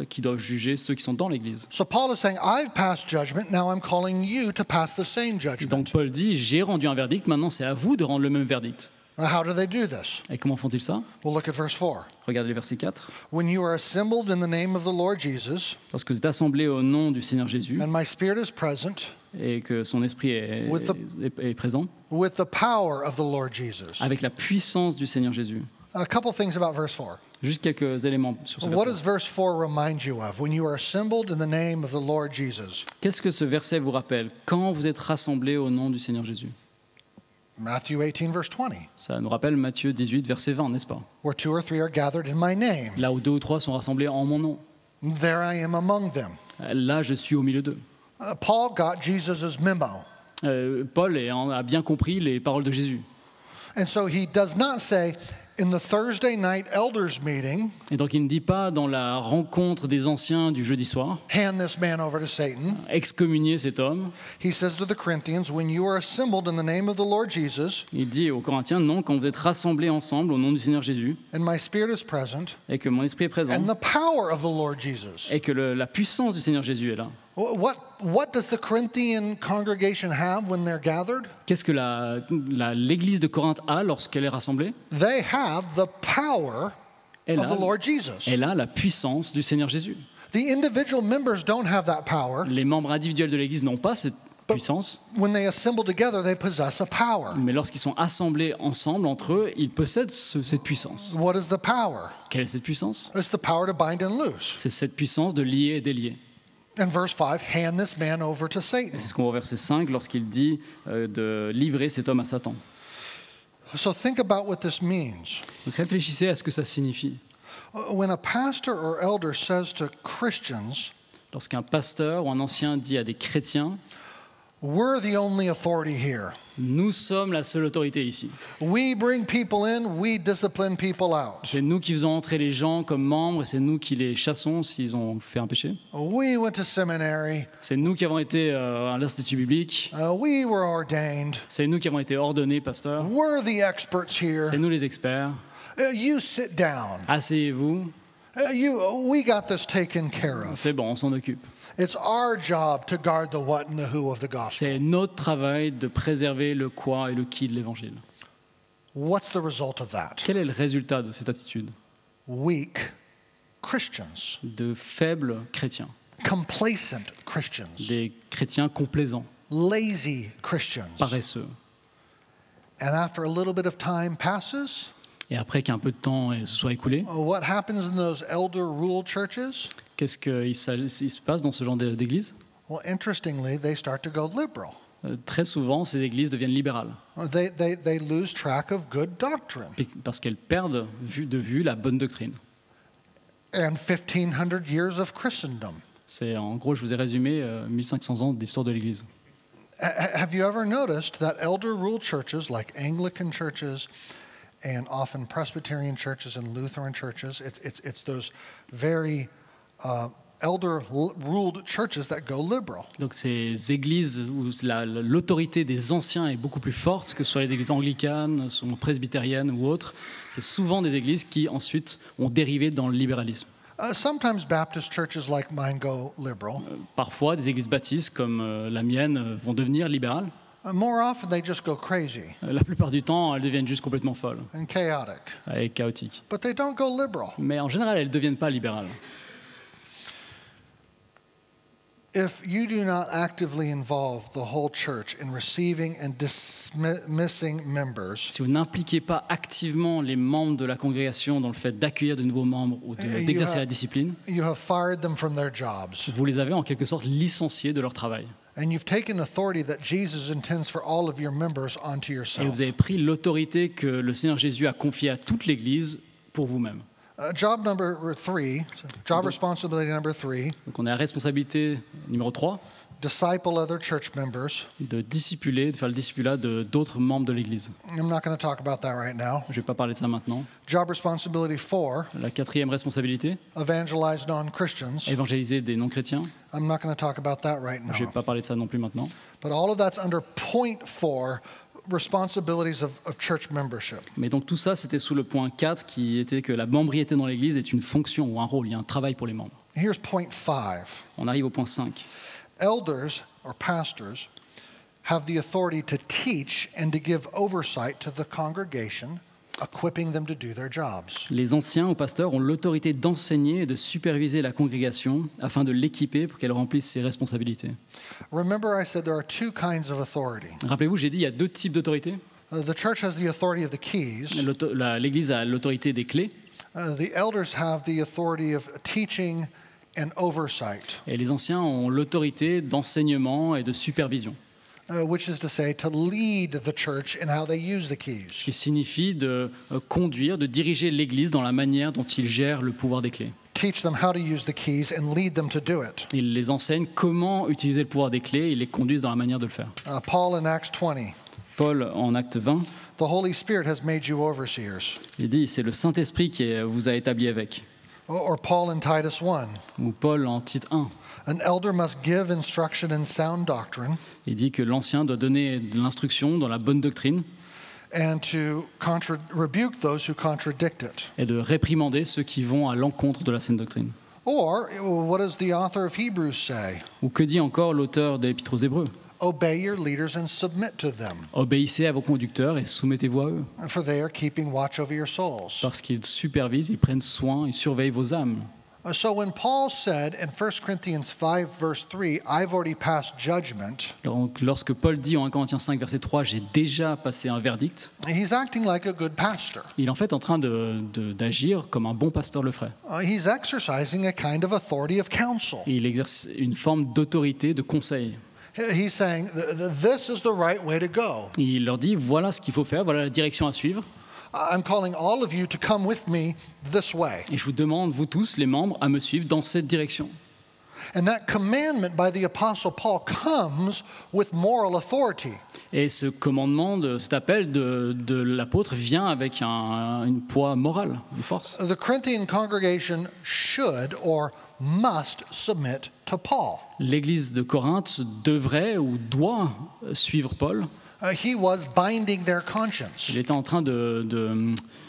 B: qui doivent juger ceux qui sont dans l'Église?
A: So Paul is saying, I've passed judgment, now I'm calling you to pass the same judgment.
B: Donc Paul dit, j'ai rendu un verdict, maintenant c'est à vous de rendre le même verdict.
A: How do they do this?
B: Et comment font-ils ça?
A: Well, look at verse 4.
B: Regardez le verset 4.
A: When you are assembled in the name of the Lord Jesus,
B: Lorsque vous êtes assemblés au nom du Seigneur Jésus
A: and my spirit is present,
B: et que son esprit est présent,
A: with the power of the Lord Jesus.
B: avec la puissance du Seigneur Jésus.
A: A couple things about verse 4.
B: Juste quelques éléments sur ce
A: What
B: verset.
A: does verse 4 remind you of when you are assembled in the name of the Lord Jesus?
B: Qu'est-ce que ce verset vous rappelle quand vous êtes rassemblés au nom du Seigneur Jésus?
A: Matthew 18, verse 20.
B: Ça nous rappelle Matthieu 18, verset 20, n'est-ce pas?
A: Where two or three are gathered in my name,
B: Là où 2 ou 3 sont rassemblés en mon nom.
A: there I am among them.
B: Là, je suis au milieu d'eux.
A: Paul got Jesus' memo.
B: Paul a bien compris les paroles de Jésus.
A: And so he does not say, in the Thursday night elders meeting,
B: Et donc il ne dit pas dans la rencontre des anciens du jeudi soir,
A: hand this man over to Satan.
B: excommunier cet homme.
A: He says to the Corinthians, when you are assembled in the name of the Lord Jesus,
B: Il dit aux Corinthiens, non, quand vous êtes rassemblés ensemble au nom du Seigneur Jésus,
A: and my spirit is present,
B: et que mon esprit est présent,
A: and the power of the Lord Jesus.
B: et que la puissance du Seigneur Jésus est là.
A: What does the Corinthian congregation have when they're gathered?
B: Qu'est-ce que l'Église de Corinthe a lorsqu'elle est rassemblée?
A: They have the power
B: Elle
A: of the
B: a,
A: Lord Jesus.
B: elle a la puissance du Seigneur Jésus.
A: The individual members don't have that power.
B: Les membres individuels de l'Église n'ont pas cette puissance,
A: When they assemble together, they possess a power.
B: mais lorsqu'ils sont assemblés ensemble entre eux, ils possèdent cette puissance.
A: What is the power?
B: Quelle est cette puissance?
A: It's the power to bind and loose.
B: C'est cette puissance de lier et délier.
A: In verse 5, hand this man over to Satan.
B: C'est ce qu'on voit au verset 5 lorsqu'il dit de livrer cet homme à Satan.
A: So think about what this means.
B: Donc réfléchissez à ce que ça signifie.
A: When a pastor or elder says to Christians,
B: Lorsqu'un pasteur ou un ancien dit à des chrétiens,
A: we're the only authority here.
B: nous sommes la seule autorité ici.
A: We bring people in, we discipline people out.
B: C'est nous qui faisons entrer les gens comme membres et c'est nous qui les chassons s'ils ont fait un péché.
A: We went to seminary.
B: C'est nous qui avons été à l'Institut biblique.
A: We were ordained.
B: C'est nous qui avons été ordonnés pasteurs.
A: We're the experts here.
B: C'est nous les experts.
A: You sit down.
B: Asseyez-vous.
A: We got this taken care of.
B: C'est bon, on s'en occupe.
A: It's our job to guard the what and the who of the gospel.
B: C'est notre travail de préserver le quoi et le qui de l'évangile.
A: What's the result of that?
B: Quel est le résultat de cette attitude?
A: Weak Christians,
B: De faibles chrétiens,
A: complacent Christians,
B: des chrétiens complaisants,
A: lazy Christians.
B: paresseux.
A: And after a little bit of time passes,
B: Et après qu'un peu de temps se soit écoulé,
A: what happens in those elder ruled churches?
B: qu'est-ce qu'il se passe dans ce genre d'église?
A: Well, interestingly, they start to go liberal.
B: Très souvent, ces églises deviennent libérales
A: They lose track of good doctrine.
B: parce qu'elles perdent de vue la bonne doctrine.
A: And 1,500 years of Christendom.
B: C'est en gros, je vous ai résumé 1500 ans d'histoire de l'Église.
A: Have you ever noticed that elder ruled churches like Anglican churches and often Presbyterian churches and Lutheran churches, it's those very elder ruled churches that go liberal.
B: Donc ces églises où l'autorité des anciens est beaucoup plus forte, que ce soit les églises anglicanes, sont presbytériennes ou autres, c'est souvent des églises qui ensuite ont dérivé dans le libéralisme.
A: Sometimes Baptist churches like mine go liberal.
B: Parfois, des églises baptistes comme la mienne vont devenir libérales.
A: More often they just go crazy
B: La plupart du temps, elles deviennent juste complètement folles
A: and chaotic.
B: et chaotiques.
A: But they don't go liberal.
B: Mais en général, elles ne deviennent pas libérales.
A: If you do not actively involve the whole church in receiving and dismissing members,
B: Si vous n'impliquez pas activement les membres de la congrégation dans le fait d'accueillir de nouveaux membres ou d'exercer la discipline,
A: you have fired them from their jobs.
B: vous les avez en quelque sorte licenciés de leur travail.
A: And you've taken authority that Jesus intends for all of your members onto
B: Et
A: yourself.
B: vous avez pris l'autorité que le Seigneur Jésus a confiée à toute l'Église pour vous-même.
A: Job responsibility number 3,
B: Donc on a la responsabilité numéro 3
A: disciple other church members.
B: de discipuler, de faire le discipulat de d'autres membres de l'Église.
A: I'm not going to talk about that right now.
B: Je ne vais pas parler de ça maintenant.
A: Job responsibility 4,
B: La 4e responsabilité,
A: evangelize non-Christians.
B: évangéliser des non-chrétiens.
A: I'm not going to talk about that right
B: Je ne vais
A: now.
B: pas parler de ça non plus maintenant.
A: But all of that's under point 4, responsibilities of church membership.
B: Mais donc tout ça, c'était sous le point 4 qui était que la membriété dans l'Église est une fonction ou un rôle, il y a un travail pour les membres.
A: Here's point 5.
B: On arrive au point 5.
A: Elders or pastors have the authority to teach and to give oversight to the congregation, equipping them to do their jobs.
B: Les anciens ou pasteurs ont l'autorité d'enseigner et de superviser la congrégation afin de l'équiper pour qu'elle remplisse ses responsabilités.
A: Remember, I said there are two kinds of authority.
B: Rappelez-vous, j'ai dit il y a deux types d'autorité.
A: The church has the authority of the keys.
B: L'Église a l'autorité des clés
A: The elders have the authority of teaching and oversight,
B: et les anciens ont l'autorité d'enseignement et de supervision,
A: which is to say, to lead the church in how they use the
B: ce
A: keys.
B: qui signifie de conduire, de diriger l'Église dans la manière dont ils gèrent le pouvoir des clés.
A: Teach them how to use the keys and lead them to do it.
B: Ils les enseignent comment utiliser le pouvoir des clés et ils les conduisent dans la manière de le faire.
A: Paul in Acts 20,
B: Paul, en Acte 20,
A: the Holy Spirit has made you overseers.
B: il dit c'est le Saint-Esprit qui vous a établi avec.
A: Or Paul in Titus 1,
B: Ou Paul en Tite 1,
A: an elder must give instruction in sound doctrine
B: il dit que l'ancien doit donner de l'instruction dans la bonne doctrine
A: and to rebuke those who contradict it.
B: et de réprimander ceux qui vont à l'encontre de la saine doctrine.
A: Or, what does the author of Hebrews say?
B: Ou que dit encore l'auteur de l'Épître aux Hébreux?
A: Obey your leaders and submit to them,
B: Obéissez à vos conducteurs et soumettez-vous à eux,
A: for they are keeping watch over your souls.
B: parce qu'ils supervisent, ils prennent soin, ils surveillent vos âmes.
A: So when Paul said in 1 Corinthians 5, verse 3, I've already passed judgment,
B: Donc, lorsque Paul dit en 1 Corinthiens 5, verset 3, « J'ai déjà passé un verdict »,
A: he's acting like a good pastor.
B: il est en fait en train d'agir comme un bon pasteur le ferait.
A: He's exercising a kind of authority of counsel.
B: Et il exerce une forme d'autorité, de conseil.
A: He's saying, this is the right way to go.
B: Et il leur dit, voilà ce qu'il faut faire, voilà la direction à suivre.
A: I'm calling all of you to come with me this way.
B: Et je vous demande, vous tous, les membres, à me suivre dans cette direction.
A: And that commandment by the Apostle Paul comes with moral authority.
B: Et ce commandement, cet appel de l'apôtre vient avec un poids moral, une force.
A: The Corinthian congregation should or must submit to Paul.
B: L'Église de Corinthe devrait ou doit suivre Paul.
A: He was binding their conscience.
B: Il était en train de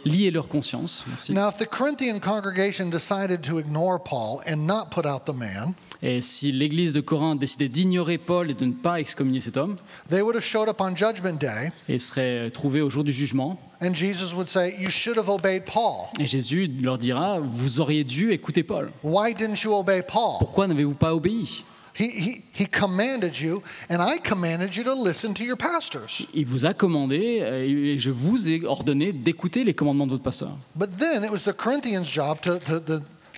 B: lier leur conscience. Merci.
A: Now, if the Corinthian congregation decided to ignore Paul and not put out the man,
B: Et si l'Église de Corinthe décidait d'ignorer Paul et de ne pas excommunier cet homme,
A: they would have showed up on Judgment Day,
B: et serait trouvé au jour du jugement,
A: and Jesus would say, you should have obeyed Paul.
B: et Jésus leur dira, vous auriez dû écouter Paul.
A: Why didn't you obey Paul?
B: Pourquoi n'avez-vous pas obéi?
A: He commanded you, and I commanded you to listen to your pastors.
B: Il vous a commandé, et je vous ai ordonné d'écouter les commandements de votre pasteur.
A: But then it was the Corinthians' job to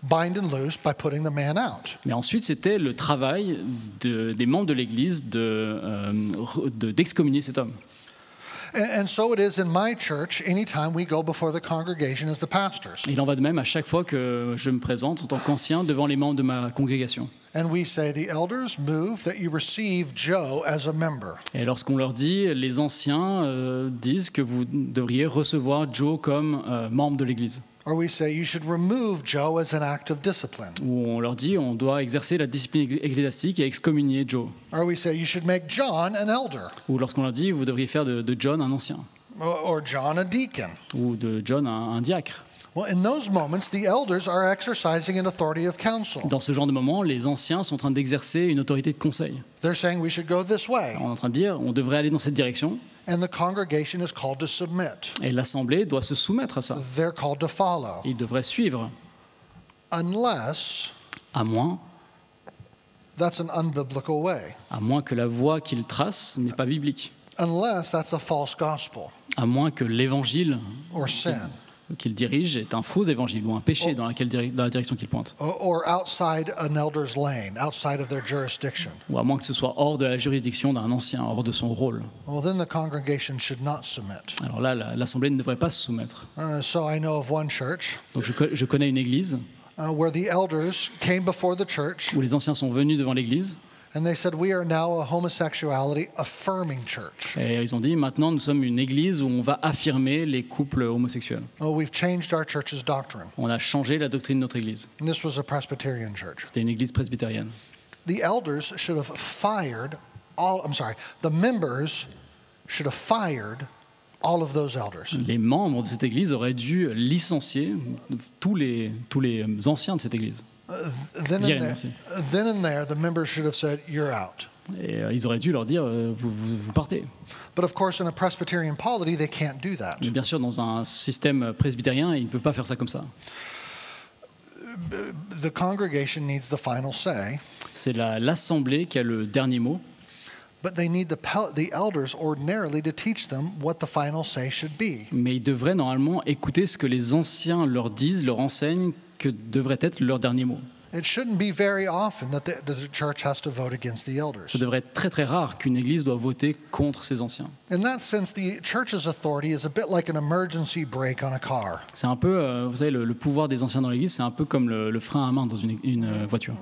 A: bind and loose by putting the man out.
B: Mais ensuite, c'était le travail des membres de l'Église d'excommunier cet homme.
A: And so it is in my church anytime we go before the congregation as the pastors.
B: Il en va de même à chaque fois que je me présente en tant qu'ancien devant les membres de ma congrégation.
A: And we say, the elders move that you receive Joe as a member.
B: Et lorsqu'on leur dit, les anciens disent que vous devriez recevoir Joe comme membre de l'Église.
A: Or we say, you should remove Joe as an act of discipline.
B: Ou on leur dit, on doit exercer la discipline ecclésiastique et excommunier Joe.
A: Or we say, you should make John an elder.
B: Ou lorsqu'on leur dit, vous devriez faire de John un ancien.
A: Or John a deacon.
B: Ou de John un diacre.
A: Well, in those moments, the elders are exercising an authority of counsel.
B: Dans ce genre de moment, les anciens sont en train d'exercer une autorité de conseil.
A: They're saying we should go this way.
B: On est en train de dire, on devrait aller dans cette direction.
A: And the congregation is called to submit.
B: Et l'Assemblée doit se soumettre à ça.
A: They're called to follow.
B: Ils devraient suivre.
A: Unless
B: À moins
A: that's an unbiblical way.
B: que la voie qu'ils tracent n'est pas biblique.
A: Unless that's a false gospel
B: À moins que l'évangile
A: or sin.
B: qu'il dirige est un faux évangile ou un péché dans la direction qu'il pointe.
A: Or outside an elder's lane, outside of their jurisdiction.
B: Ou à moins que ce soit hors de la juridiction d'un ancien, hors de son rôle.
A: Well, then the congregation should not submit.
B: Alors là, l'Assemblée ne devrait pas se soumettre.
A: So I know of one church
B: Donc je connais une église
A: where the elders came before the church
B: où les anciens sont venus devant l'église
A: and they said, we are now a homosexuality affirming church.
B: et ils ont dit, maintenant nous sommes une église où on va affirmer les couples homosexuels.
A: We've changed our church's doctrine.
B: On a changé la doctrine de notre église.
A: And this was a Presbyterian church.
B: C'était une église presbytérienne.
A: The elders should have fired the members should have fired all of those elders.
B: Les membres de cette église auraient dû licencier tous les anciens de cette église.
A: Then
B: Virer,
A: and
B: merci.
A: there, the members should have said, you're out.
B: Et ils auraient dû leur dire vous partez.
A: But of course, in a Presbyterian polity, they can't do that.
B: Mais bien sûr, dans un système presbytérien, ils ne peuvent pas faire ça comme ça.
A: The congregation needs the final say,
B: C'est l'assemblée qui a le dernier mot,
A: but they need the elders ordinarily to teach them what the final say should be.
B: mais ils devraient normalement écouter ce que les anciens leur disent, leur enseignent, que devrait être leur dernier mot.
A: It shouldn't be very often that the church has to vote against the elders.
B: Ça devrait être très très rare qu'une église doit voter contre ses anciens.
A: In that sense, the church's authority is a bit like an emergency brake on a car.
B: C'est un peu, vous savez, le pouvoir des anciens dans l'église, c'est un peu comme le frein à main dans une voiture.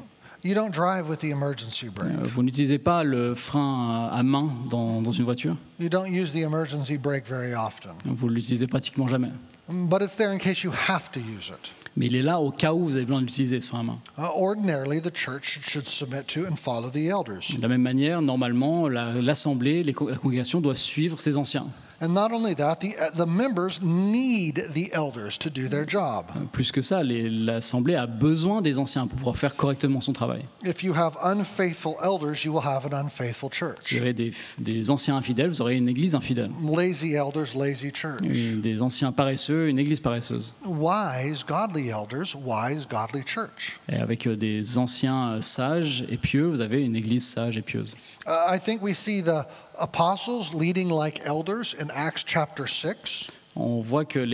A: You don't drive with the emergency brake.
B: Vous n'utilisez pas le frein à main dans une voiture.
A: You don't use the emergency brake very often.
B: Vous l'utilisez pratiquement jamais.
A: But it's there in case you have to use it.
B: Mais il est là au cas où vous avez besoin de l'utiliser, ce frein à main.
A: Ordinarily, the church should submit to and follow the elders.
B: De la même manière, normalement, l'assemblée, la congrégation doit suivre ses anciens.
A: And not only that, the members need the elders to do their job.
B: Plus que ça, l'assemblée a besoin des anciens pour pouvoir faire correctement son travail.
A: If you have unfaithful elders, you will have an unfaithful
B: Si
A: church.
B: vous avez des anciens infidèles, vous aurez une église infidèle.
A: Lazy elders, lazy church.
B: Des anciens paresseux, une église paresseuse.
A: Wise, godly elders, wise, godly church.
B: Et avec des anciens sages et pieux, vous avez une église sage et pieuse.
A: I think we see the apostles leading like elders in Acts chapter 6.
B: On voit que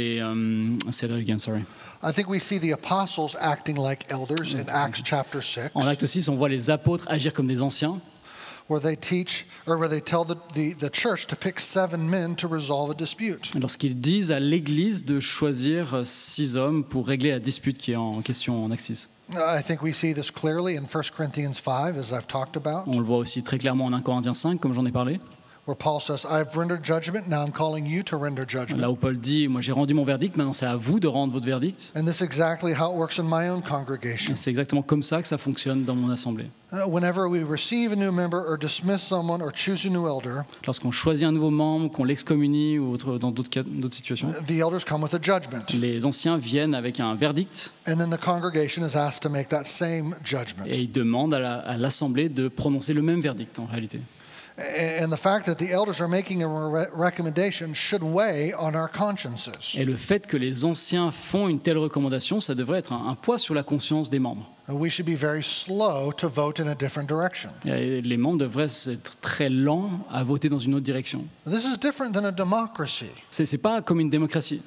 B: say that again, sorry.
A: I think we see the apostles acting like elders in Acts chapter 6,
B: En Acte 6, on voit les apôtres agir comme des anciens,
A: where they teach or where they tell the church to pick 7 men to resolve a dispute.
B: lorsqu'ils disent à l'église de choisir 6 hommes pour régler la dispute qui est en question en Acte 6.
A: I think we see this clearly in 1 Corinthians 5, as I've talked about,
B: On le voit aussi très clairement en 1 Corinthiens 5, comme j'en ai parlé,
A: where Paul says, I've rendered judgment, now I'm calling you to render judgment.
B: là où Paul dit « Moi j'ai rendu mon verdict, maintenant c'est à vous de rendre votre verdict ».
A: And this is exactly how it works in my own
B: Et
A: congregation.
B: c'est exactement comme ça que ça fonctionne dans mon assemblée.
A: Whenever we receive a new member or dismiss someone or choose a new elder,
B: Lorsqu'on choisit un nouveau membre, qu'on l'excommunie ou dans d'autres situations,
A: the elders come with a judgment.
B: les anciens viennent avec un verdict
A: And then the congregation is asked to make that same judgment.
B: et ils demandent à l'assemblée de prononcer le même verdict en réalité.
A: And the fact that the elders are making a recommendation should weigh on our consciences.
B: Et le fait que les anciens font une telle recommandation, ça devrait être un poids sur la conscience des membres.
A: We should be very slow to vote in a different direction.
B: Et les membres devraient être très lents à voter dans une autre direction.
A: This is different than a democracy.
B: C'est pas comme une démocratie.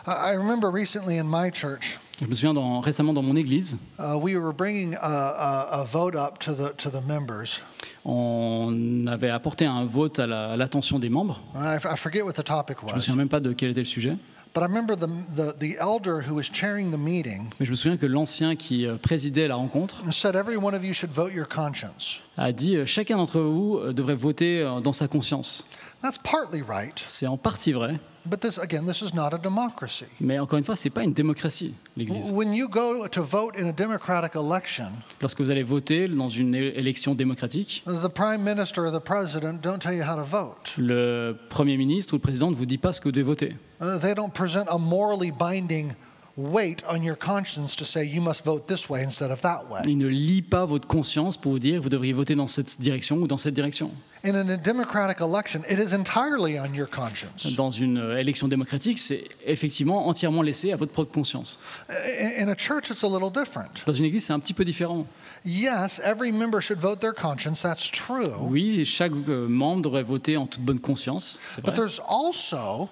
A: I remember recently in my church,
B: Je me souviens récemment dans mon église,
A: we were bringing a vote up to the members.
B: on avait apporté un vote à l'attention des membres.
A: I forget what the topic
B: Je me
A: was,
B: souviens même pas de quel était le sujet.
A: but I remember the elder who was chairing the meeting
B: Mais je me souviens que l'ancien qui présidait la rencontre
A: said every one of you should vote your conscience.
B: a dit chacun d'entre vous devrait voter dans sa conscience.
A: That's partly right,
B: C'est en partie vrai,
A: but this is not a democracy.
B: mais encore une fois, c'est pas une démocratie, l'Église.
A: When you go to vote in a democratic election,
B: Lorsque vous allez voter dans une élection démocratique,
A: the prime minister or the president don't tell you how to vote.
B: le Premier ministre ou le président ne vous dit pas ce que vous devez voter.
A: They don't present a morally binding weight on your conscience to say you must vote this way instead of that way.
B: Il ne lit pas votre conscience pour vous dire vous devriez voter dans cette direction ou dans cette direction.
A: And in a democratic election, it is entirely on your conscience.
B: Dans une élection démocratique, c'est effectivement entièrement laissé à votre propre conscience.
A: In a church, it's a little different.
B: Dans une église, c'est un petit peu différent.
A: Yes, every member should vote their conscience, that's true.
B: Oui, chaque membre devrait voter en toute bonne conscience, c'est
A: But
B: vrai.
A: there's also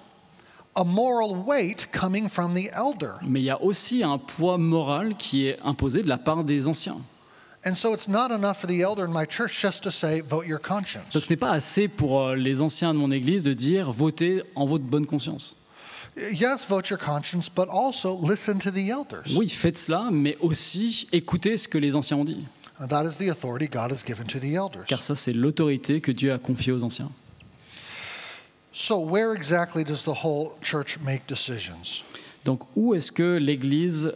A: a moral weight coming from the elder.
B: Mais il y a aussi un poids moral qui est imposé de la part des anciens.
A: And so it's not enough for the elder in my church just to say, vote your conscience.
B: Donc ce n'est pas assez pour les anciens de mon église de dire votez en votre bonne conscience.
A: Yes, vote your conscience, but also listen to the elders.
B: Oui, faites cela, mais aussi écoutez ce que les anciens ont dit.
A: That is the authority God has given to the elders.
B: Car ça, c'est l'autorité que Dieu a confiée aux anciens.
A: So where exactly does the whole church make decisions?
B: Donc où est-ce que l'Église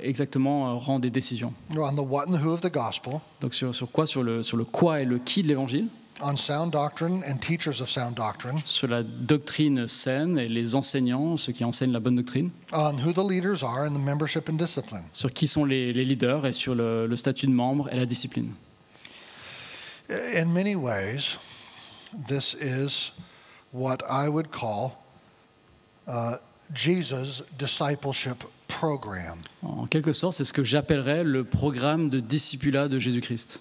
B: exactement rend des décisions?
A: On the what and the who of the gospel,
B: Donc sur quoi? Sur le quoi et le qui de l'Évangile,
A: on sound doctrine and teachers of sound doctrine,
B: sur la doctrine saine et les enseignants, ceux qui enseignent la bonne doctrine,
A: on who the leaders are and the membership and discipline.
B: sur qui sont les leaders et sur le statut de membre et la discipline.
A: In many ways, this is what I would call Jesus' discipleship program.
B: En quelque sorte, c'est ce que j'appellerais le programme de discipulat de Jésus-Christ.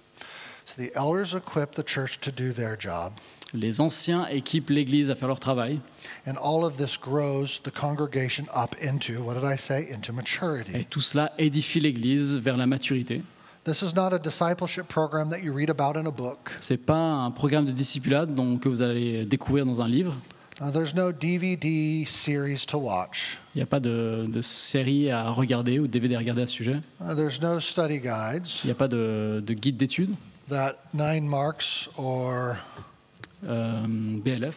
A: So the elders equip the church to do their job,
B: Les anciens équipent l'Église à faire leur travail,
A: and all of this grows the congregation up into, what did I say, into
B: et
A: maturity.
B: tout cela édifie l'Église vers la maturité.
A: This is not a discipleship program that you read about in a book.
B: C'est pas un programme de discipulat que vous allez découvrir dans un livre.
A: There's no DVD series to watch.
B: Il n'y a pas de série à regarder ou de DVD à regarder à ce sujet.
A: There's no study guides
B: Il n'y a pas de guide d'études,
A: that 9Marks or
B: BLF,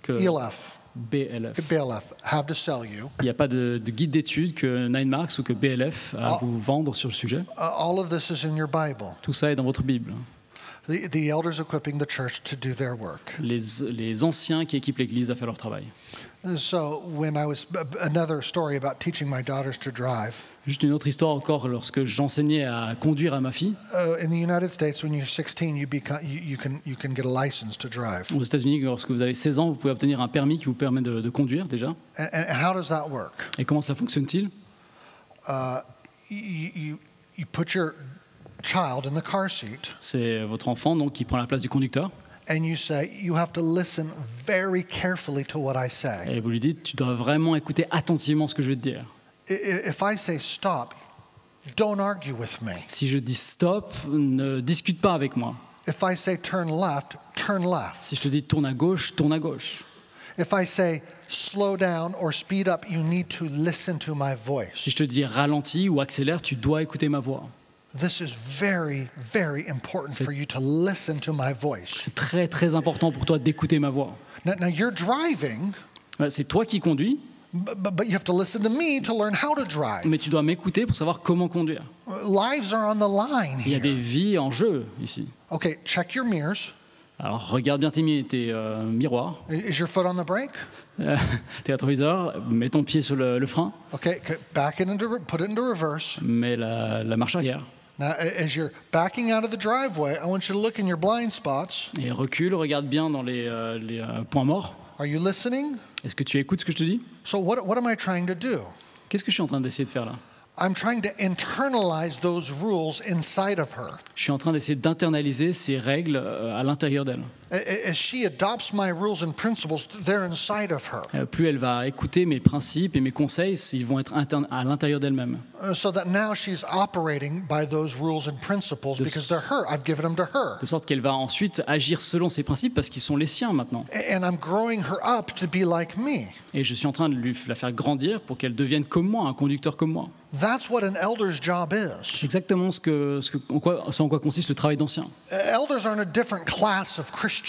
B: que
A: ELF
B: BLF.
A: have to sell you.
B: Il n'y a pas de guide d'études que 9Marks ou que BLF a à vous vendre sur le sujet.
A: All of this is in your Bible.
B: Tout ça est dans votre Bible.
A: The elders equipping the church to do their work.
B: Les anciens qui équipent l'Église à faire leur travail.
A: So when I was another story about teaching my daughters to drive.
B: Juste une autre histoire encore, lorsque j'enseignais à conduire à ma fille.
A: In the United States, when you're 16, you can get a license to drive.
B: Aux États-Unis, lorsque vous avez 16 ans, vous pouvez obtenir un permis qui vous permet de conduire déjà.
A: And how does that work?
B: Et comment cela fonctionne-t-il?
A: You put your child in the car seat.
B: C'est votre enfant donc qui prend la place du conducteur.
A: And you say, you have to listen very carefully to what I say.
B: Et vous lui dites, tu dois vraiment écouter attentivement ce que je vais te dire.
A: If I say stop, don't argue with me.
B: Si je dis stop, ne discute pas avec moi.
A: If I say turn left, turn left.
B: Si je te dis tourne à gauche, tourne à gauche.
A: If I say slow down or speed up, you need to listen to my voice.
B: Si je te dis ralentis ou accélère, tu dois écouter ma voix.
A: This is very, very important for you to listen to my voice.
B: C'est très très important pour toi d'écouter ma voix.
A: Now you're driving,
B: C'est toi qui conduis,
A: but you have to listen to me to learn how to drive.
B: mais tu dois m'écouter pour savoir comment conduire.
A: Lives are on the line
B: Il y a
A: here.
B: des vies en jeu ici.
A: Okay, check your mirrors.
B: Alors regarde bien tes miroirs,
A: Is your foot on the brake?
B: tes rétroviseurs, mets ton pied sur le frein,
A: Okay, put it into reverse.
B: mets la marche arrière.
A: Now, as you're backing out of the driveway, I want you to look in your blind spots.
B: Et recule, regarde bien dans les points morts.
A: Are you listening?
B: Est-ce que tu écoutes ce que je te dis?
A: So what am I trying to do?
B: Qu'est-ce que je suis en train d'essayer de faire là?
A: I'm trying to internalize those rules inside of her.
B: Je suis en train d'essayer d'internaliser ces règles à l'intérieur d'elle.
A: As she adopts my rules and principles, they're inside of her.
B: Plus elle va écouter mes principes et mes conseils, ils vont être à l'intérieur d'elle-même.
A: So that now she's operating by those rules and principles because they're her. I've given them to her.
B: De sorte qu'elle va ensuite agir selon ces principes parce qu'ils sont les siens maintenant.
A: And I'm growing her up to be like me.
B: Et je suis en train de la faire grandir pour qu'elle devienne comme moi, un conducteur comme moi.
A: That's what an elder's job is.
B: C'est exactement ce en quoi consiste le travail d'ancien.
A: Elders aren't a different class of Christian.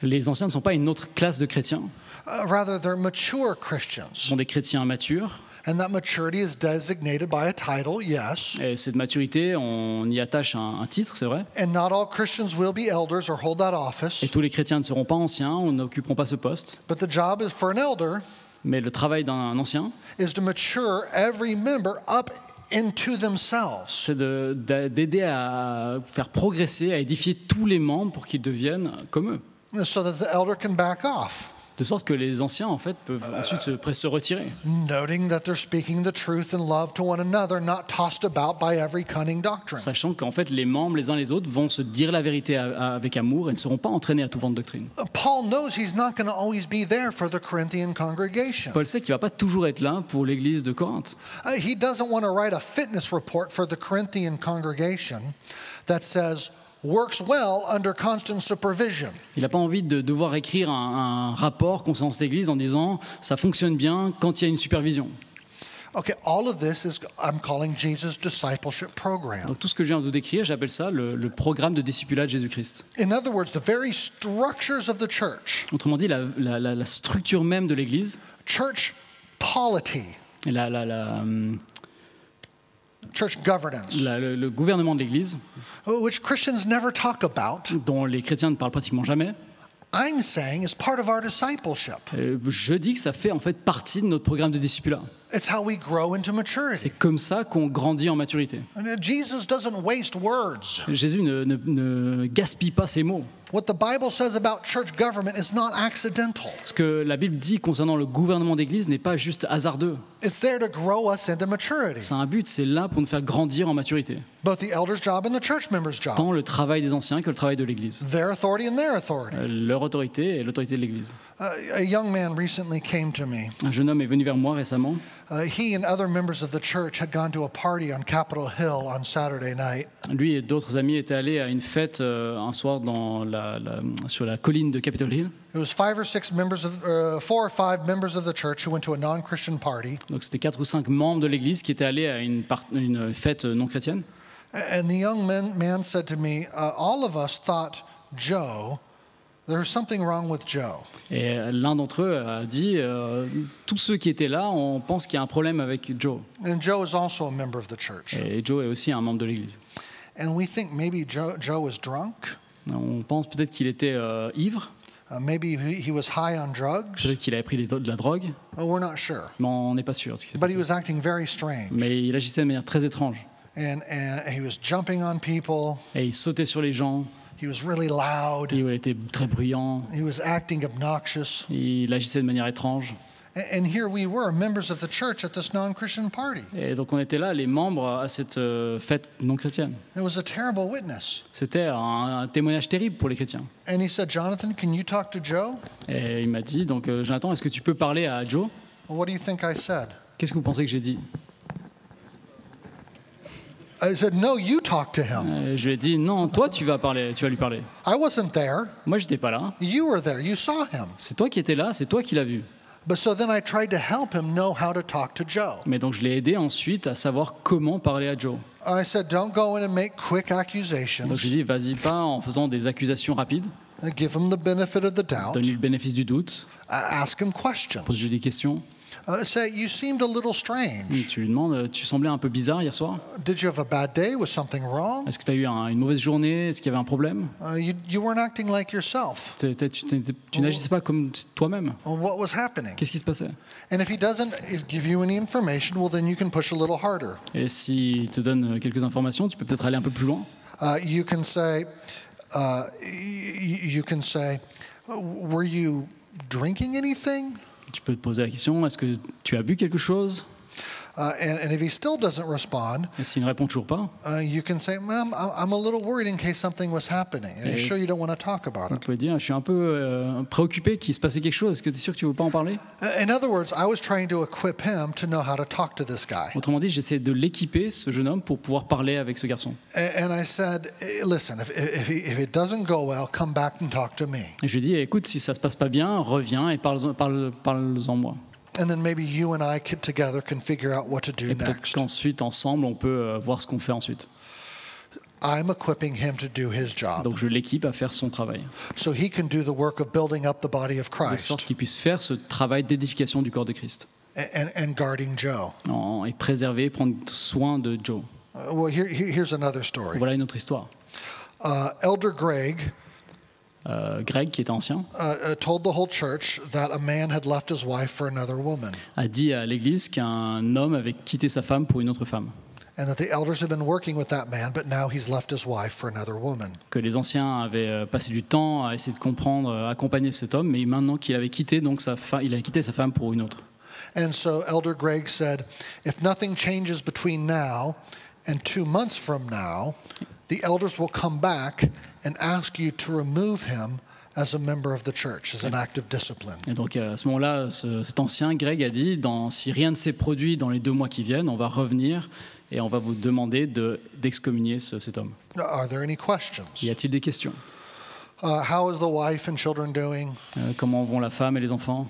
B: Les anciens ne sont pas une autre classe de chrétiens.
A: Rather, they're mature
B: Ce
A: Christians.
B: sont des chrétiens matures.
A: And that maturity is designated by a title, yes.
B: Et cette maturité, on y attache un titre, c'est vrai.
A: And not all Christians will be elders or hold that office.
B: Et tous les chrétiens ne seront pas anciens, ou n'occuperont pas ce poste.
A: But the job is for an elder
B: Mais le travail d'un ancien,
A: is to mature every member up into themselves.
B: c'est d'aider à faire progresser, à édifier tous les membres pour qu'ils deviennent comme eux.
A: So that the elder can back off,
B: De sorte que les anciens, en fait, peuvent ensuite se retirer.
A: noting that they're speaking the truth in love to one another, not tossed about by every cunning doctrine.
B: Sachant qu'en fait, les membres, les uns les autres, vont se dire la vérité avec amour et ne seront pas entraînés à tout vent de doctrine.
A: Paul knows he's not going to always be there for the Corinthian congregation.
B: Paul sait qu'il ne va pas toujours être là pour l'église de Corinthe.
A: He doesn't want to write a fitness report for the Corinthian congregation that says, works well under constant supervision.
B: Il n'a pas envie de devoir écrire un rapport concernant cette église en disant « ça fonctionne bien quand il y a une supervision ».
A: Okay, all of this is I'm calling Jesus' discipleship program.
B: Donc tout ce que je viens de vous décrire, j'appelle ça le programme de discipulat de Jésus-Christ.
A: In other words, the very structures of the church,
B: Autrement dit, la structure même de l'église,
A: church polity, church governance,
B: le gouvernement de l'église,
A: which Christians never talk about,
B: dont les chrétiens ne parlent pratiquement jamais,
A: I'm saying is part of our discipleship.
B: je dis que ça fait en fait partie de notre programme de discipulat.
A: It's how we grow into maturity.
B: C'est comme ça qu'on grandit en maturité.
A: And Jesus doesn't waste words.
B: Jésus ne gaspille pas ses mots.
A: What the Bible says about church government is not accidental.
B: Ce que la Bible dit concernant le gouvernement d'église n'est pas juste hasardeux.
A: It's there to grow us into maturity.
B: C'est un but, c'est là pour nous faire grandir en maturité.
A: Both the elder's job and the church member's job.
B: Tant le travail des anciens que le travail de l'église.
A: Their authority and their authority.
B: Leur autorité et l'autorité de l'église.
A: A young man recently came to me.
B: Un jeune homme est venu vers moi récemment.
A: He and other members of the church had gone to a party on Capitol Hill on Saturday night.
B: Lui et d'autres amis étaient allés à une fête un soir sur la colline de Capitol Hill.
A: It was 4 or 5 members of the church who went to a non-Christian party.
B: Donc c'était 4 ou 5 membres de l'église qui étaient allés à une fête non chrétienne.
A: And the young man said to me, all of us thought Joe, there's something wrong with Joe.
B: Et l'un d'entre eux a dit, tous ceux qui étaient là, on pense qu'il y a un problème avec Joe.
A: And Joe is also a member of the church.
B: Et Joe est aussi un membre de l'église.
A: And we think maybe Joe was drunk.
B: On pense peut-être qu'il était ivre,
A: Maybe he was high on drugs.
B: peut-être qu'il avait pris de la drogue,
A: We're not sure.
B: mais on n'est pas sûr de ce qui s'est
A: But he
B: passé.
A: was acting very strange.
B: Mais il agissait de manière très étrange.
A: And he was jumping on people.
B: Et il sautait sur les gens,
A: He was really loud.
B: il était très bruyant,
A: He was acting obnoxious.
B: il agissait de manière étrange.
A: And here we were, members of the church at this non-Christian party.
B: Et donc on était là, les membres à cette fête non chrétienne.
A: It was a terrible witness.
B: C'était un témoignage terrible pour les chrétiens.
A: And he said, Jonathan, can you talk to Joe?
B: Et il m'a dit, donc Jonathan, est-ce que tu peux parler à Joe?
A: Well, what do you think I said?
B: Qu'est-ce que vous pensez que j'ai dit?
A: I said, no, you talk to him.
B: Je lui ai dit, non, toi tu vas lui parler.
A: I wasn't there.
B: Moi j'étais pas là.
A: You were there. You saw him.
B: C'est toi qui étais là, c'est toi qui l'as vu.
A: But so then I tried to help him know how to talk to Joe.
B: Mais donc je l'ai aidé ensuite à savoir comment parler à Joe.
A: I said, don't go in and make quick
B: Donc
A: accusations.
B: je lui ai dit, vas-y pas en faisant des accusations rapides,
A: Give him the benefit of the doubt.
B: donne-lui le bénéfice du doute,
A: Ask him questions.
B: pose-lui des questions.
A: Say, you seemed a little strange.
B: Tu lui demandes, tu semblais un peu bizarre hier soir.
A: Did you have a bad day? Was something wrong?
B: Est-ce que tu as eu une mauvaise journée? Est-ce qu'il y avait un problème?
A: You weren't acting like yourself.
B: Tu n'agissais pas comme toi-même.
A: What was happening?
B: Qu'est-ce qui se passait?
A: And if he doesn't give you any information, well, then you can push a little harder.
B: Et s'il te donne quelques informations, tu peux peut-être aller un peu plus loin.
A: You can say, were you drinking anything?
B: Tu peux te poser la question, est-ce que tu as bu quelque chose?
A: And if he still doesn't respond,
B: Et s'il ne répond toujours pas,
A: you can say, Ma'am, I'm a little worried in case something was happening. Are you sure you don't want to talk about
B: vous
A: it?
B: pouvez dire, je suis un peu préoccupé qu'il se passait quelque chose. Est-ce que tu es sûr que tu ne veux pas en parler?
A: In other words, I was trying to equip him to know how to talk to this guy.
B: Autrement dit, j'essaie de l'équiper, ce jeune homme, pour pouvoir parler avec ce garçon.
A: And I said, listen, if it doesn't go well, come back and talk to me.
B: Et je lui ai dit, écoute, si ça ne se passe pas bien, reviens et parle-en moi.
A: And then maybe you and I together can figure out what to do
B: Et peut-être
A: next.
B: qu'ensuite, ensemble, on peut voir ce qu'on fait ensuite.
A: I'm equipping him to do his job
B: Donc je l'équipe à faire son travail,
A: so he can do the work of building up the body of
B: de sorte
A: Christ
B: qu'il puisse faire ce travail d'édification du corps de Christ
A: and guarding Joe.
B: et préserver, prendre soin de Joe.
A: Well, here's another story.
B: Voilà une autre histoire.
A: Elder Greg
B: Greg, qui était ancien,
A: told the whole church that a man had left his wife for another woman,
B: a dit à l'église qu'un homme avait quitté sa femme pour une autre femme,
A: and that the elders had been working with that man, but now he's left his wife for another woman.
B: que les anciens avaient passé du temps à essayer de comprendre, accompagner cet homme, mais maintenant qu'il avait quitté, donc il a quitté sa femme pour une autre.
A: And so Elder Greg said, if nothing changes between now and 2 months from now, the elders will come back and ask you to remove him as a member of the church, as an act of discipline.
B: Et donc à ce moment-là, cet ancien Greg a dit, si rien ne s'est produit dans les 2 mois qui viennent, on va revenir et on va vous demander d'excommunier cet homme.
A: Are there any questions?
B: Y a-t-il des questions?
A: How is the wife and children doing?
B: Comment vont la femme et les enfants?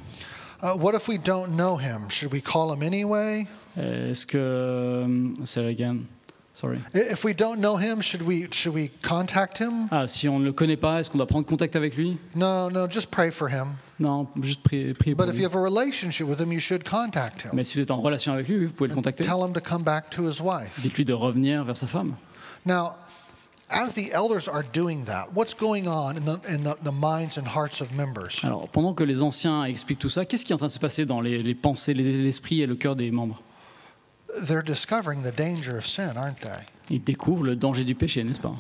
A: What if we don't know him? Should we call him anyway?
B: Est-ce que... say again. Sorry.
A: If we don't know him, should we contact him?
B: Si on ne le connaît pas, est-ce qu'on doit prendre contact avec lui?
A: No, just pray for him.
B: Non, juste prier pour
A: But if
B: lui.
A: you have a relationship with him, you should contact him.
B: Mais si vous êtes en relation avec lui, vous pouvez le contacter.
A: Tell him to come back to his wife.
B: Dites-lui de revenir vers sa femme.
A: Now, as the elders are doing that, what's going on in the minds and hearts of members?
B: Alors, pendant que les anciens expliquent tout ça, qu'est-ce qui est en train de se passer dans les pensées, l'esprit et le cœur des membres?
A: They're discovering the danger of sin, aren't they?
B: Ils découvrent le danger du péché, n'est-ce pas?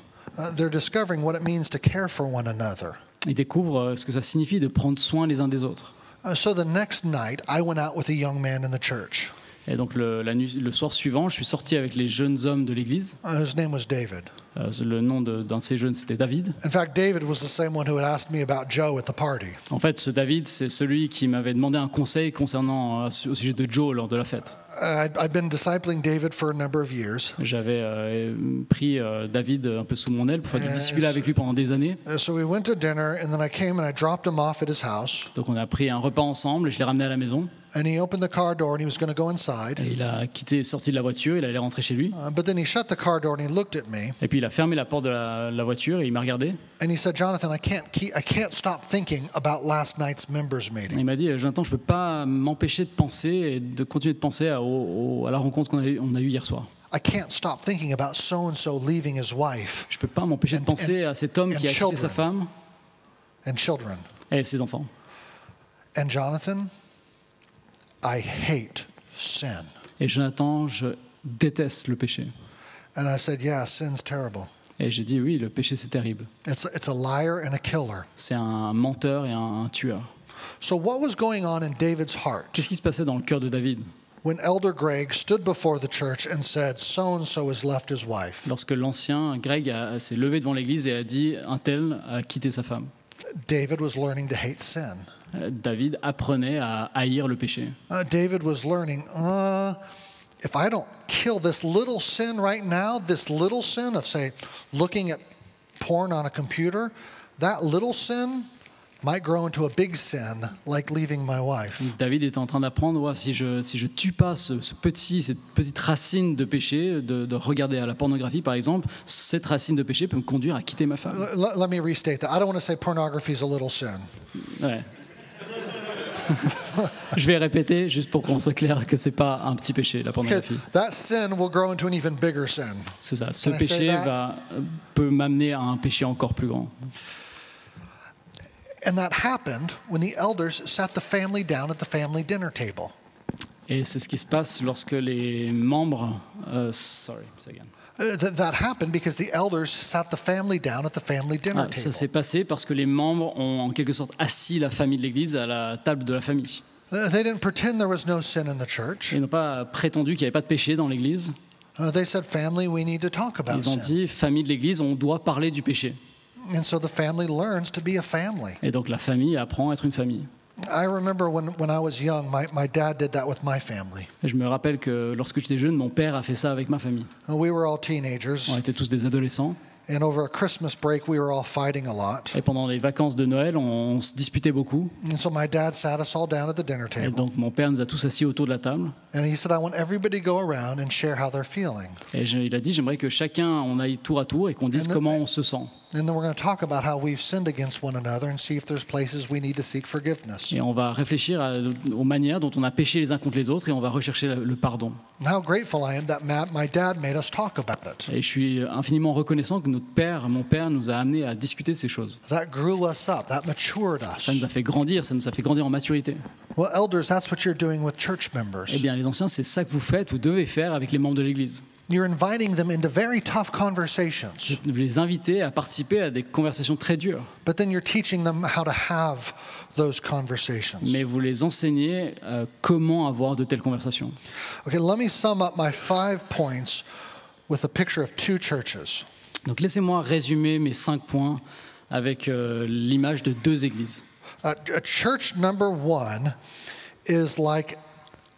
A: They're discovering what it means to care for one another.
B: Ils découvrent ce que ça signifie de prendre soin les uns des autres.
A: So the next night, I went out with a young man in the church.
B: Et donc le soir suivant, je suis sorti avec les jeunes hommes de l'église.
A: His name was David.
B: Le nom d'un de ces jeunes, c'était David.
A: In fact, David was the same one who had asked me about Joe at the party.
B: En fait, ce David, c'est celui qui m'avait demandé un conseil concernant au sujet de Joe lors de la fête.
A: I'd been discipling David for a number of years.
B: J'avais pris David un peu sous mon aile pour faire du discipulat avec lui pendant des années.
A: So we went to dinner, and then I came and I dropped him off at his house.
B: Donc on a pris un repas ensemble et je l'ai ramené à la maison.
A: And he opened the car door and he was going to go inside.
B: Et il a sorti de la voiture, il allait rentrer chez lui.
A: But then he shut the car door and he looked at me.
B: Et puis il a fermé la porte de la voiture et il m'a regardé.
A: And he said, "Jonathan, I can't stop thinking about last night's members meeting."
B: Il m'a dit, Jonathan, je peux pas m'empêcher de penser et de continuer de penser à la rencontre qu'on a eue hier soir.
A: I can't stop thinking about so and so leaving his wife
B: Je peux pas m'empêcher de penser à cet homme qui a quitté sa femme
A: and children.
B: et ses enfants.
A: And Jonathan, I hate sin.
B: Et Jonathan, je déteste le péché.
A: And I said, "Yeah, sin's terrible.
B: Et j'ai dit, oui, le péché c'est terrible.
A: It's a liar and a killer."
B: C'est un menteur et un tueur.
A: So what was going on in David's heart
B: Qu'est-ce qui se passait dans le cœur de David
A: when Elder Greg stood before the church and said, "So and so has left his wife"?
B: lorsque l'ancien Greg s'est levé devant l'église et a dit, un tel a quitté sa femme?
A: David was learning to hate sin.
B: David apprenait à haïr le péché.
A: David was learning, if I don't kill this little sin right now, this little sin of, say, looking at porn on a computer, that little sin might grow into a big sin, like leaving my wife.
B: David était en train d'apprendre, ouais, si je tue pas cette petite racine de péché, de regarder à la pornographie par exemple, cette racine de péché peut me conduire à quitter ma femme.
A: Let me restate that. I don't want to say pornography is a little sin.
B: Ouais. Je vais répéter juste pour qu'on soit clair que c'est pas un petit péché, la pornographie.
A: That sin will grow into an even bigger sin.
B: C'est ça. Ce
A: Can I say
B: péché
A: that?
B: peut m'amener à un péché encore plus grand.
A: And that happened when the elders sat the family down at the family dinner table.
B: Et c'est ce qui se passe lorsque les membres.
A: That happened because the elders sat the family down at the family dinner
B: Ça
A: table.
B: s'est passé parce que les membres ont en quelque sorte assis la famille de l'Église à la table de la famille.
A: They didn't pretend there was no sin in the church.
B: Ils n'ont pas prétendu qu'il n'y avait pas de péché dans l'Église.
A: They said, "Family, we need to talk about
B: Ils ont
A: sin."
B: dit, famille de l'Église, on doit parler du péché.
A: And so the family learns to be a family.
B: Et donc la famille apprend à être une famille.
A: I remember when I was young, my dad did that with my family.
B: Et je me rappelle que lorsque j'étais jeune, mon père a fait ça avec ma famille.
A: We were all teenagers,
B: On était tous des adolescents.
A: and over a Christmas break, we were all fighting a lot.
B: Et pendant les vacances de Noël, on se disputait beaucoup.
A: And so my dad sat us all down at the dinner
B: Et
A: table,
B: donc mon père nous a tous assis autour de la table.
A: and he said, "I want everybody to go around and share how they're feeling.
B: Et il a dit, j'aimerais que chacun, on aille tour à tour et qu'on dise comment on se sent.
A: And then we're going to talk about how we've sinned against one another and see if there's places we need to seek forgiveness."
B: Et on va réfléchir aux manières dont on a péché les uns contre les autres et on va rechercher le pardon.
A: And how grateful I am that my dad made us talk about it.
B: Et je suis infiniment reconnaissant que mon père nous a amenés à discuter de ces choses.
A: That grew us up. That matured us.
B: Ça nous a fait grandir, ça nous a fait grandir en maturité.
A: Well, elders, that's what you're doing with church members.
B: Eh bien, les anciens, c'est ça que vous faites, vous devez faire avec les membres de l'Église.
A: You're inviting them into very tough conversations,
B: Vous les invitez à participer à des conversations très dures,
A: but then you're teaching them how to have those conversations.
B: mais vous les enseignez comment avoir de telles conversations.
A: Okay, let me sum up my 5 points with a picture of 2 churches.
B: Donc laissez-moi résumer mes 5 points avec l'image de 2 églises.
A: A church number 1 is like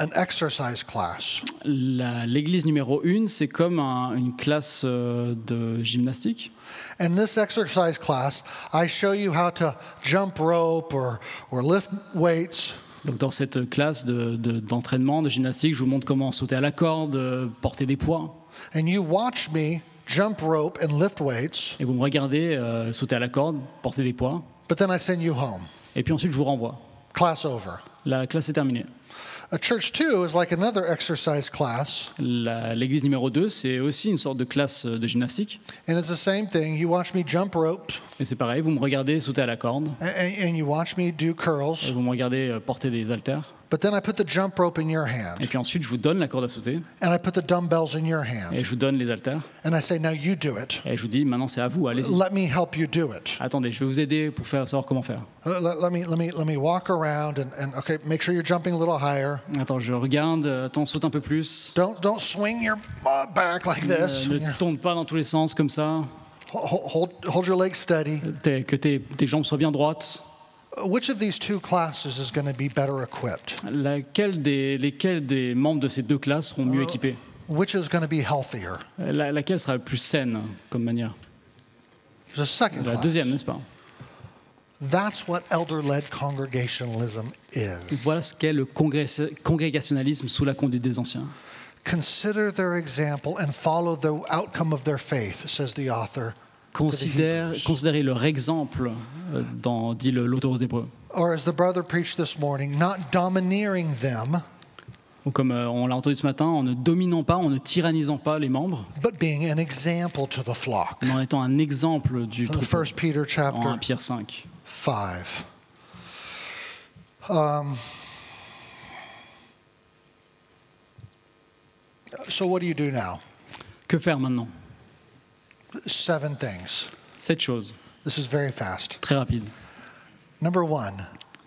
A: an exercise class.
B: L'église numéro 1, c'est comme une classe de gymnastique.
A: In this exercise class, I show you how to jump rope or lift weights.
B: Donc dans cette classe d'entraînement, de gymnastique, je vous montre comment sauter à la corde, porter des poids.
A: And you watch me jump rope and lift weights,
B: Et vous me regardez sauter à la corde, porter des poids.
A: but then I send you home.
B: Et puis ensuite, je vous renvoie.
A: Class over.
B: La classe est terminée.
A: A church 2 is like another exercise class,
B: L'église numéro 2, c'est aussi une sorte de classe de gymnastique.
A: and it's the same thing. You watch me jump rope,
B: Et c'est pareil, vous me regardez sauter à la corde,
A: and you watch me do
B: et
A: curls,
B: vous me regardez porter des haltères.
A: but then I put the jump rope in your hand,
B: Et puis ensuite, je vous donne la corde à sauter,
A: and I put the dumbbells in your hand,
B: et je vous donne les haltères,
A: and I say, now you do it.
B: et je vous dis, maintenant c'est à vous, allez-y.
A: Let me help you do it.
B: Attendez, je vais vous aider pour savoir comment faire.
A: Let me walk around and okay, make sure you're jumping a little higher.
B: Attends, je regarde, attends, saute un peu plus.
A: Don't swing your back like this.
B: Ne tourne pas dans tous les sens comme ça.
A: Hold your legs steady.
B: Que tes jambes soient bien droites.
A: Which of these two classes is going to be better equipped?
B: Lesquels des membres de ces deux classes seront mieux équipés?
A: Which is going to be healthier?
B: Laquelle sera la plus saine comme manière?
A: The second
B: La
A: class.
B: deuxième, n'est-ce pas?
A: That's what elder-led congregationalism is.
B: Voilà ce qu'est le congrégationalisme sous la conduite des anciens.
A: Consider their example and follow the outcome of their faith, says the author.
B: Considérez leur exemple, dit l'auteur aux Hébreux.
A: Or as the brother preached this morning, not domineering them,
B: Ou comme on l'a entendu ce matin, en ne dominant pas, en ne tyrannisant pas les membres,
A: but being an example to the flock.
B: mais en étant un exemple du troupeau.
A: 1 Peter
B: En
A: chapter
B: 1 Pierre 5.
A: 5. So what do you do now?
B: Que faire maintenant?
A: 7 things.
B: 7 choses,
A: This is very fast.
B: très rapides.
A: Number 1,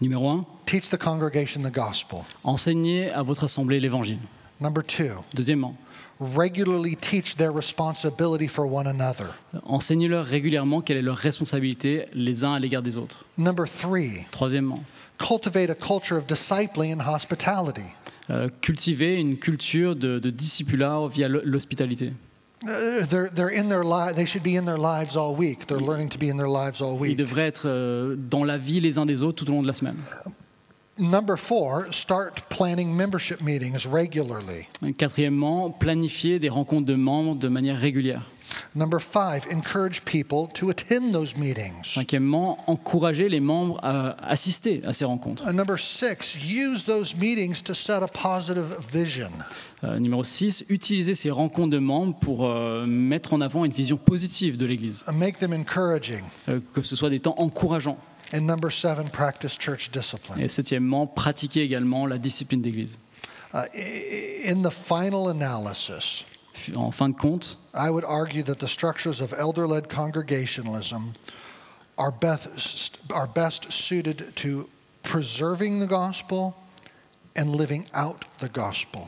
B: Numéro 1,
A: teach the congregation the gospel.
B: enseignez à votre assemblée l'évangile.
A: Number 2,
B: Deuxièmement,
A: regularly teach their responsibility for one another.
B: enseignez-leur régulièrement quelle est leur responsabilité les uns à l'égard des autres.
A: Number 3,
B: Troisièmement,
A: cultivate a culture of discipling and hospitality.
B: cultiver une culture de discipulat via l'hospitalité.
A: They're in their lives. They should be in their lives all week. They're learning to be in their lives all
B: Ils
A: week.
B: devraient être dans la vie les uns des autres tout au long de la semaine.
A: Number 4, start planning membership meetings regularly.
B: Quatrièmement, planifier des rencontres de membres de manière régulière.
A: Number 5, encourage people to attend those meetings.
B: Cinquièmement, encourager les membres à assister à ces rencontres.
A: Number 6, use those meetings to set a positive vision.
B: Numéro 6, utiliser ces rencontres de membres pour mettre en avant une vision positive de l'Église.
A: Make them encouraging.
B: Que ce soit des temps encourageants.
A: And number 7, practice church discipline.
B: Et septièmement, pratiquer également la discipline d'Église.
A: In the final analysis,
B: En fin de compte,
A: I would argue that the structures of elder-led congregationalism are best suited to preserving the gospel and living out the gospel.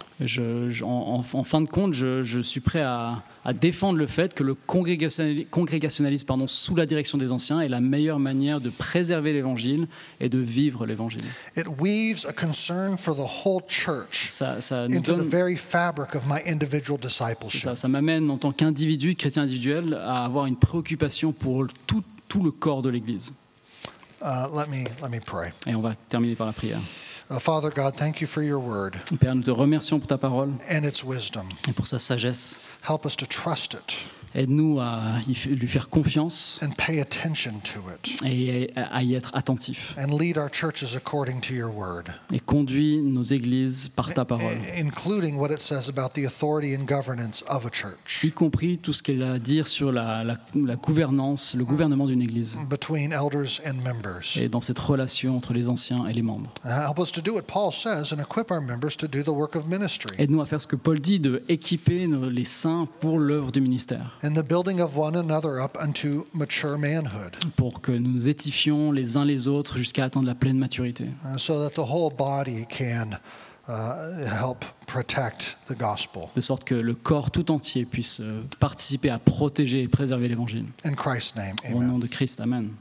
B: en fin de compte, je suis prêt à défendre le fait que le congrégationalisme sous la direction des anciens est la meilleure manière de préserver l'Évangile et de vivre l'Évangile.
A: It weaves a concern for the whole church
B: Ça nous
A: into the
B: donne,
A: very fabric of my individual discipleship.
B: ça m'amène en tant qu'individu, chrétien individuel, à avoir une préoccupation pour tout le corps de l'Église.
A: Let me pray.
B: Et on va terminer par la prière.
A: Father God, thank you for your word
B: Père, nous te remercions pour ta parole
A: and its wisdom.
B: et pour sa sagesse.
A: Help us to trust it
B: Aide-nous à lui faire confiance
A: and pay attention to it
B: et à y être attentif.
A: and lead our churches according to your word,
B: Et conduis nos églises par ta parole,
A: including what it says about the authority and governance of a church
B: y compris tout ce qu'elle a à dire sur la gouvernance, le gouvernement d'une église
A: between elders and members.
B: et dans cette relation entre les anciens et les membres.
A: Help us to do what Paul says and equip our members to do the work of ministry
B: Aide-nous à faire ce que Paul dit, de équiper les saints pour l'œuvre du ministère,
A: and the building of one another up unto mature manhood,
B: pour que nous édifions les uns les autres jusqu'à atteindre la pleine maturité,
A: so that the whole body can help protect the gospel.
B: de sorte que le corps tout entier puisse participer à protéger et préserver l'Évangile.
A: In Christ's name,
B: Au
A: amen.
B: nom de Christ, Amen.